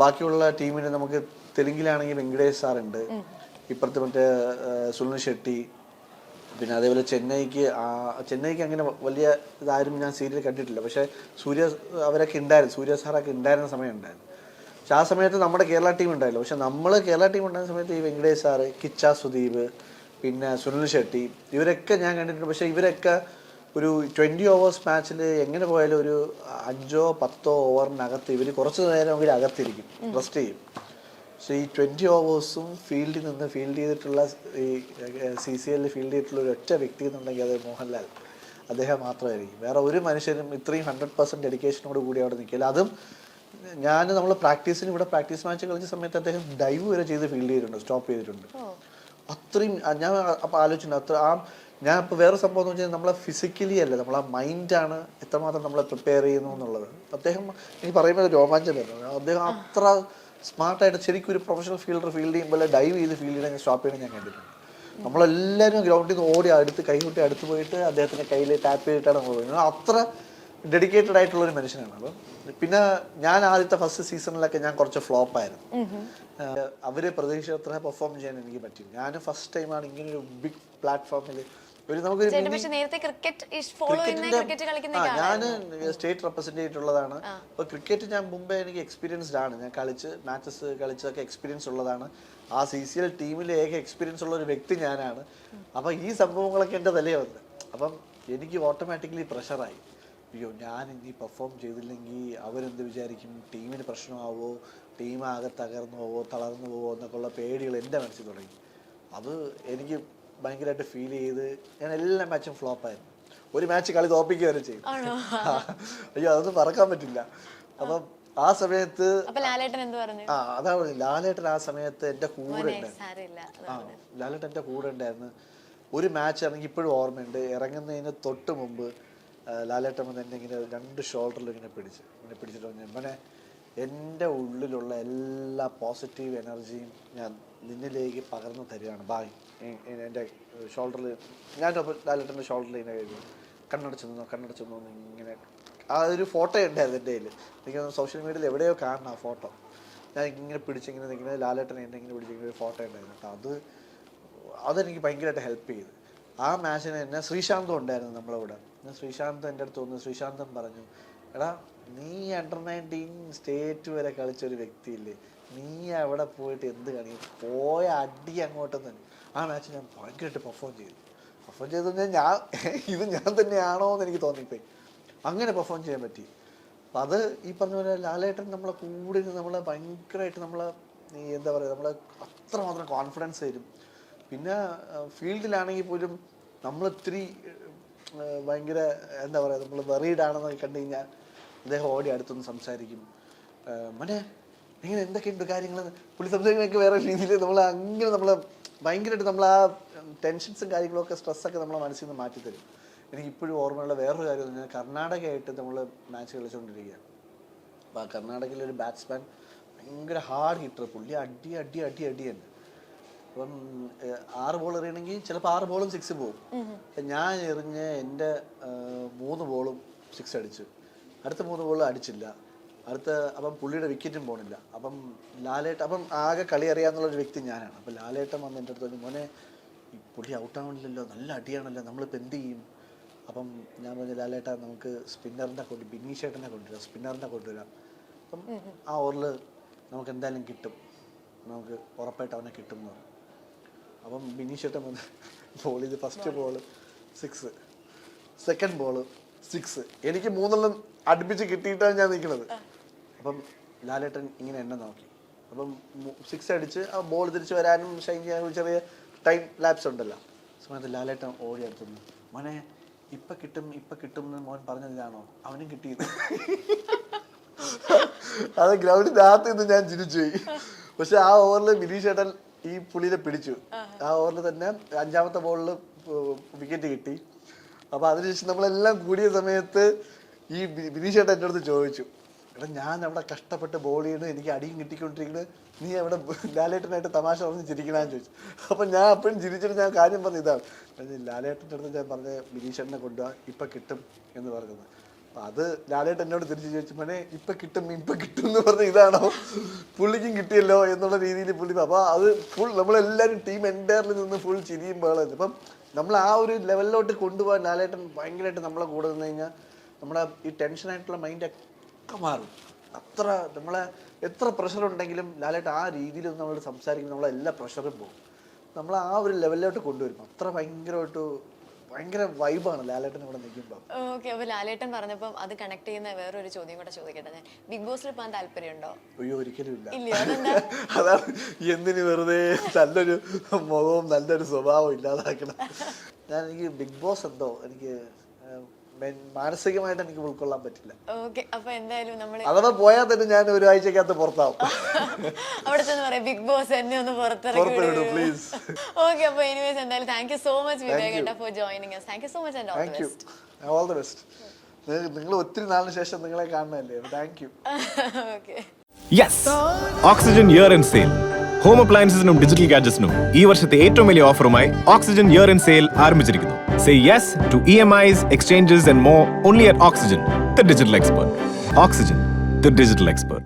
ബാക്കിയുള്ള ടീമിന് നമുക്ക് തെലുങ്കിലാണെങ്കിൽ വെങ്കടേഷ് സാറുണ്ട്, ഇപ്പുറത്ത് മറ്റേ സുനിൽ ഷെട്ടി, പിന്നെ അതേപോലെ ചെന്നൈക്ക് അങ്ങനെ വലിയ ഇതാരും ഞാൻ സീരിയൽ കണ്ടിട്ടില്ല. പക്ഷേ അവരൊക്കെ ഉണ്ടായിരുന്നു, സൂര്യ സാറൊക്കെ ഉണ്ടായിരുന്ന സമയം ഉണ്ടായിരുന്നു. പക്ഷെ ആ സമയത്ത് നമ്മുടെ കേരള ടീം ഉണ്ടായില്ല. പക്ഷെ നമ്മൾ കേരള ടീം ഉണ്ടായിരുന്ന സമയത്ത് ഈ വെങ്കടേഷ് സാറ്, കിച്ച സുദീപ്, പിന്നെ സുനിൽ ഷെട്ടി, ഇവരൊക്കെ ഞാൻ കണ്ടിട്ടുണ്ട്. പക്ഷേ ഇവരൊക്കെ ഒരു 20 ഓവേഴ്സ് മാച്ചിൽ എങ്ങനെ പോയാലും ഒരു 5-10 ഓവറിനകത്ത് ഇവർ കുറച്ച് നേരം അവർ അകത്തിരിക്കും, റെസ്റ്റ് ചെയ്യും. പക്ഷേ ഈ 20 ഓവേഴ്സും ഫീൽഡിൽ നിന്ന് ഫീൽഡ് ചെയ്തിട്ടുള്ള ഈ CCL ഫീൽഡ് ചെയ്തിട്ടുള്ള ഒരു ഒറ്റ വ്യക്തി എന്നുണ്ടെങ്കിൽ അത് മോഹൻലാൽ, അദ്ദേഹം മാത്രമായിരിക്കും. വേറെ ഒരു മനുഷ്യരും ഇത്രയും 100% ഡെഡിക്കേഷനോട് കൂടി അവിടെ നിൽക്കില്ല. അതും നമ്മൾ ഇവിടെ പ്രാക്ടീസ് മാച്ച് കളിച്ച സമയത്ത് അദ്ദേഹം ഡൈവ് വരെ ചെയ്ത് ഫീൽഡ് ചെയ്തിട്ടുണ്ട്, സ്റ്റോപ്പ് ചെയ്തിട്ടുണ്ട്. അത്രയും ഞാൻ അപ്പോൾ ആലോചിച്ചിട്ടുണ്ട്. ഞാൻ ഇപ്പോൾ വേറെ സംഭവം എന്ന് വെച്ചാൽ നമ്മളെ ഫിസിക്കലി അല്ല, നമ്മളെ മൈൻഡാണ് എത്രമാത്രം നമ്മളെ പ്രിപ്പയർ ചെയ്യുന്നു എന്നുള്ളത്. അദ്ദേഹം എനിക്ക് പറയുമ്പോൾ രോമാഞ്ചം വരുന്നത്. അദ്ദേഹം അത്ര സ്മാർട്ടായിട്ട് ശരിക്കും ഒരു പ്രൊഫഷണൽ ഫീൽഡർ ഫീൽഡ് ചെയ്യുമ്പോൾ ഡൈവ് ചെയ്ത് ഫീൽഡ് ചെയ്യണമെങ്കിൽ സ്റ്റോപ്പ് ചെയ്യണം ഞാൻ കണ്ടിട്ടുണ്ട്. നമ്മളെല്ലാവരും ഗ്രൗണ്ടിൽ നിന്ന് ഓടി കൈകൊട്ടി അടുത്ത് പോയിട്ട് അദ്ദേഹത്തിൻ്റെ കയ്യിൽ ടാപ്പ് ചെയ്തിട്ടാണ് നമ്മൾ പോകുന്നത്. അത്ര ഡെഡിക്കേറ്റഡ് ആയിട്ടുള്ളൊരു മനുഷ്യനാണ്. അപ്പം പിന്നെ ഞാൻ ആദ്യത്തെ ഫസ്റ്റ് സീസണിലൊക്കെ ഞാൻ കുറച്ച് ഫ്ലോപ്പായിരുന്നു. അവര് പ്രതീക്ഷിച്ചത്ര പെർഫോം ചെയ്യാൻ എനിക്ക് പറ്റില്ല. ഞാൻ ഫസ്റ്റ് ടൈമാണ് ഇങ്ങനെ ഒരു ബിഗ് പ്ലാറ്റ്ഫോമിൽ ഞാൻ സ്റ്റേറ്റ് റെപ്രസെന്റ് ചെയ്തിട്ടുള്ളതാണ്. അപ്പൊ ക്രിക്കറ്റ് ഞാൻ മുമ്പേ എനിക്ക് എക്സ്പീരിയൻസ്ഡ് ആണ്. ഞാൻ മാച്ചസ് കളിച്ചൊക്കെ എക്സ്പീരിയൻസ് ഉള്ളതാണ്. ആ CCL ടീമിലെ ഏക എക്സ്പീരിയൻസ് ഉള്ള ഒരു വ്യക്തി ഞാനാണ്. അപ്പൊ ഈ സംഭവങ്ങളൊക്കെ എൻ്റെ തലേ വന്ന്, അപ്പം എനിക്ക് ഓട്ടോമാറ്റിക്കലി പ്രഷറായി. അയ്യോ, ഞാൻ ഇനി പെർഫോം ചെയ്തില്ലെങ്കിൽ അവരെന്ത് വിചാരിക്കും, ടീമിന് പ്രശ്നമാവോ, ടീം ആകെ തകർന്നു പോവോ, തളർന്നു പോവോ എന്നൊക്കെയുള്ള പേടികൾ എൻ്റെ മനസ്സിൽ തുടങ്ങി. അത് എനിക്ക് ഭയങ്കരമായിട്ട് ഫീൽ ചെയ്ത് ഞാൻ എല്ലാ മാച്ചും ഫ്ലോപ്പായിരുന്നു. ഒരു മാച്ച് കളി തോപ്പിക്കുക വരെ ചെയ്യും. അയ്യോ, അതൊന്നും പറക്കാൻ പറ്റില്ല. അപ്പം ആ സമയത്ത് അതാണ് ലാലേട്ടൻ ആ സമയത്ത് എൻ്റെ കൂടെ ഉണ്ടായിരുന്നു. ലാലേട്ടൻ എൻ്റെ കൂടെ ഉണ്ടായിരുന്നു. ഒരു മാച്ച് ആണെങ്കിൽ ഇപ്പോഴും ഓർമ്മയുണ്ട്. ഇറങ്ങുന്നതിന് തൊട്ട് മുമ്പ് ലാലേട്ടൻ വന്ന് എന്നെ ഇങ്ങനെ 2 ഷോൾഡറിൽ ഇങ്ങനെ പിടിച്ചിട്ട് പറഞ്ഞു, എൻ്റെ ഉള്ളിലുള്ള എല്ലാ പോസിറ്റീവ് എനർജിയും ഞാൻ നിന്നിലേക്ക് പകർന്നു തരികയാണ്. ബായ്. എൻ്റെ ഷോൾഡറിൽ ഞാൻ ലാലേട്ടൻ്റെ ഷോൾഡറിൽ ഇങ്ങനെ കഴിഞ്ഞു കണ്ണടച്ചു നിന്നു ഇങ്ങനെ. ആ ഒരു ഫോട്ടോ ഉണ്ടായിരുന്നു എൻ്റെ കയ്യിൽ. എനിക്ക് സോഷ്യൽ മീഡിയയിൽ എവിടെയോ കാണണം ആ ഫോട്ടോ. ഞാൻ ഇങ്ങനെ പിടിച്ചിങ്ങനെ നിൽക്കുന്നത് ലാലേട്ടൻ എന്നെ ഇങ്ങനെ പിടിച്ചിങ്ങനെ ഒരു ഫോട്ടോ ഉണ്ടായിരുന്നു കേട്ടോ. അതെനിക്ക് ഭയങ്കരമായിട്ട് ഹെൽപ്പ് ചെയ്തു. ആ മാച്ചിന് എന്നെ ശ്രീശാന്തും ഉണ്ടായിരുന്നു നമ്മളവിടെ. ശ്രീശാന്ത് എൻ്റെ അടുത്ത് വന്നു. ശ്രീശാന്തൻ പറഞ്ഞു, എടാ നീ അണ്ടർ-19 സ്റ്റേറ്റ് വരെ കളിച്ചൊരു വ്യക്തിയില്ലേ, നീ അവിടെ പോയിട്ട് എന്ത് കാണിക്കും, പോയ അടി അങ്ങോട്ടെന്ന്. ആ മാച്ച് ഞാൻ ഭയങ്കരമായിട്ട് പെർഫോം ചെയ്തു ഇത് ഞാൻ തന്നെയാണോ എന്ന് എനിക്ക് തോന്നിപ്പോയി. അങ്ങനെ പെർഫോം ചെയ്യാൻ പറ്റി. അപ്പം അത് ഈ പറഞ്ഞ പോലെ ലാലേട്ടൻ നമ്മളെ കൂടെ നമ്മളെ ഭയങ്കരമായിട്ട് എന്താ പറയുക, നമ്മളെ അത്രമാത്രം കോൺഫിഡൻസ് തരും. പിന്നെ ഫീൽഡിലാണെങ്കിൽ പോലും നമ്മളിത്തിരി ഭയങ്കര എന്താ പറയുക, നമ്മൾ വെറീഡ് ആണെന്ന് കണ്ടു കഴിഞ്ഞാൽ അദ്ദേഹം ഓടി അടുത്തൊന്ന് സംസാരിക്കും. ഇങ്ങനെ എന്തൊക്കെയുണ്ട് കാര്യങ്ങൾ പുള്ളി സംസാരിക്കുന്നതൊക്കെ വേറെ രീതിയിൽ നമ്മളെ ഭയങ്കരമായിട്ട് നമ്മൾ ആ ടെൻഷൻസും കാര്യങ്ങളൊക്കെ സ്ട്രെസ്സൊക്കെ നമ്മളെ മനസ്സിൽ നിന്ന് മാറ്റിത്തരും. എനിക്കിപ്പോഴും ഓർമ്മയുള്ള വേറൊരു കാര്യം എന്ന് പറഞ്ഞാൽ കർണാടകയായിട്ട് നമ്മൾ മാച്ച് കളിച്ചുകൊണ്ടിരിക്കുകയാണ്. അപ്പോൾ ആ കർണാടകയിലൊരു ബാറ്റ്സ്മാൻ ഭയങ്കര ഹാർഡ് ഹിറ്റർ, പുള്ളി അടി തന്നെ. അപ്പം 6 ബോൾ എറിയണമെങ്കിൽ ചിലപ്പോൾ 6 ബോളും 6 പോകും. അപ്പം ഞാൻ എറിഞ്ഞ് എൻ്റെ 3 ബോളും 6 അടിച്ചു. അടുത്ത 3 ബോളും അടിച്ചില്ല. അപ്പം പുള്ളിയുടെ വിക്കറ്റും പോണില്ല. അപ്പം ആകെ കളി അറിയാമെന്നുള്ളൊരു വ്യക്തി ഞാനാണ്. അപ്പം ലാലേട്ടൻ വന്ന് എൻ്റെ അടുത്ത് പറഞ്ഞു, മോനെ ഈ പുള്ളി ഔട്ടാവണില്ലല്ലോ, നല്ല അടിയാണല്ലോ, നമ്മളിപ്പോൾ എന്ത് ചെയ്യും? അപ്പം ഞാൻ പറഞ്ഞു, ലാലേട്ട നമുക്ക് ബിനീഷേട്ടനെ കൊണ്ടുവരാം. അപ്പം ആ ഓവറിൽ നമുക്ക് എന്തായാലും കിട്ടും, നമുക്ക് ഉറപ്പായിട്ട് അവനെ കിട്ടും എന്ന് പറഞ്ഞു. അപ്പം ബിനീഷേട്ടൻ വന്ന് ബോൾ ചെയ്ത് ഫസ്റ്റ് ബോൾ 6, സെക്കൻഡ് ബോൾ 6. എനിക്ക് 3 അടുപ്പിച്ച് കിട്ടിയിട്ടാണ് ഞാൻ നിൽക്കുന്നത്. അപ്പം ലാലേട്ടൻ ഇങ്ങനെ എന്നെ നോക്കി. അപ്പം 6 അടിച്ച് ആ ബോൾ തിരിച്ച് വരാനും ഷൈൻ ചെയ്യാനും ചെറിയ ടൈം ലാപ്സ് ഉണ്ടല്ലോ. സമയത്ത് ലാലേട്ടൻ ഓടി അടുത്തുന്നു, മോനെ ഇപ്പം കിട്ടും എന്ന് മോൻ പറഞ്ഞതിലാണോ? അവനും കിട്ടിയത്. അത് ഗ്രൗണ്ടിൻ്റെ അകത്ത് നിന്ന് ഞാൻ ചിരിച്ചു പോയി. പക്ഷെ ആ ഓവറിൽ ബിനീഷേട്ടൻ ഈ പുള്ളിനെ പിടിച്ചു. ആ ഓവറിൽ തന്നെ 5ാമത്തെ ബോളിൽ വിക്കറ്റ് കിട്ടി. അപ്പോൾ അതിനുശേഷം നമ്മളെല്ലാം കൂടിയ സമയത്ത് ഈ ബിനീഷേട്ടൻ എൻ്റെ അടുത്ത് ചോദിച്ചു, എടാ ഞാൻ അവിടെ കഷ്ടപ്പെട്ട് ബോൾ ചെയ്യുന്നത്, എനിക്ക് അടിയും കിട്ടിക്കൊണ്ടിരിക്കുന്നത്, നീ അവിടെ ലാലേട്ടനായിട്ട് തമാശ പറഞ്ഞ് ചിരിക്കണമെന്ന് ചോദിച്ചു. അപ്പം ഞാൻ അപ്പോഴും ചിരിച്ചിട്ട് ഞാൻ കാര്യം പറഞ്ഞ ഇതാണ്, ലാലേട്ടൻ്റെ അടുത്ത് ഞാൻ പറഞ്ഞ ബിനീഷേട്ടനെ കൊണ്ടുപോകാൻ ഇപ്പം കിട്ടും എന്ന് പറഞ്ഞത്. അപ്പം അത് ലാലേട്ടൻ എന്നോട് തിരിച്ച് ചോദിച്ചു, മോനെ ഇപ്പം കിട്ടും എന്ന് പറഞ്ഞ ഇതാണോ, പുള്ളിക്കും കിട്ടിയല്ലോ എന്നുള്ള രീതിയിൽ പുള്ളി. അപ്പോൾ അത് ഫുൾ നമ്മളെല്ലാവരും ടീം എൻറ്റയറിൽ നിന്ന് ഫുൾ ചിരിയും ബഹളം. അപ്പം നമ്മൾ ആ ഒരു ലെവലിലോട്ട് കൊണ്ടുപോകാൻ ലാലേട്ടൻ ഭയങ്കരമായിട്ട് നമ്മളെ കൂടെ നിന്ന് കഴിഞ്ഞാൽ നമ്മുടെ ഈ ടെൻഷനായിട്ടുള്ള മൈൻഡൊക്കെ മാറും. നമ്മളെ എത്ര പ്രഷർ ഉണ്ടെങ്കിലും ലാലേട്ടൻ ആ രീതിയിൽ നമ്മൾ സംസാരിക്കുമ്പോൾ നമ്മളെല്ലാ പ്രഷറും പോകും. നമ്മൾ ആ ഒരു ലെവലിലോട്ട് കൊണ്ടുവരും. അത്ര ഭയങ്കരമായിട്ട് ഭയങ്കര വൈബാണ് ലാലേട്ടൻ ഇവിടെ നിൽക്കുമ്പോൾ. ഓക്കെ, അപ്പൊ ലാലേട്ടൻ പറഞ്ഞപ്പം അത് കണക്ട് ചെയ്യുന്ന വേറൊരു ചോദ്യം കൂടെ ചോദിക്കട്ടെ ഞാൻ. ബിഗ് ബോസിൽ പോകാൻ താല്പര്യമുണ്ടോ? അയ്യോ ഒരിക്കലും ഇല്ല. ഇല്ലയോ? അതെന്താ? അതാണ് എന്തിന് വെറുതെ നല്ലൊരു മുഖവും നല്ലൊരു സ്വഭാവം ഇല്ലാതാക്കണം. എനിക്ക് ബിഗ് ബോസ് എന്തോ എനിക്ക് മാനസികമായിട്ട് എനിക്ക് ഉൾക്കൊള്ളാൻ പറ്റില്ല. ഓക്കെ, അപ്പൊ എന്തായാലും നമ്മള് അഥവാ പോയാൽ തന്നെ ഞാൻ ഒരാഴ്ചക്കകത്ത് പുറത്താവും. അവിടെ ചെന്ന് പറയാം ബിഗ് ബോസ് എന്നെ ഒന്ന് പുറത്തിറക്കി പ്ലീസ്. ഓക്കെ, അപ്പൊ എനിവേസ് എന്തായാലും താങ്ക് യു സോ മച്ച് വിവേകേട്ട for joining us. Thank you so much and all the best. All the best. നിങ്ങൾ ഒത്തിരി നാളിന് ശേഷം നിങ്ങളെ കാണുന്നതല്ലേ, thank you. Okay. Yes, Oxygen year end sale home അപ്ലയൻസസിനും ഡിജിറ്റൽ ഗാഡ്ജറ്റ്സിനും ഈ വർഷത്തെ ഏറ്റവും വലിയ ഓഫറുമായി ഓക്സിജൻ ഇയർ ആൻഡ് സെയിൽ ആരംഭിച്ചിരിക്കുന്നു. Say yes to EMIs, exchanges and more only at Oxygen, the digital expert. Oxygen, the digital expert.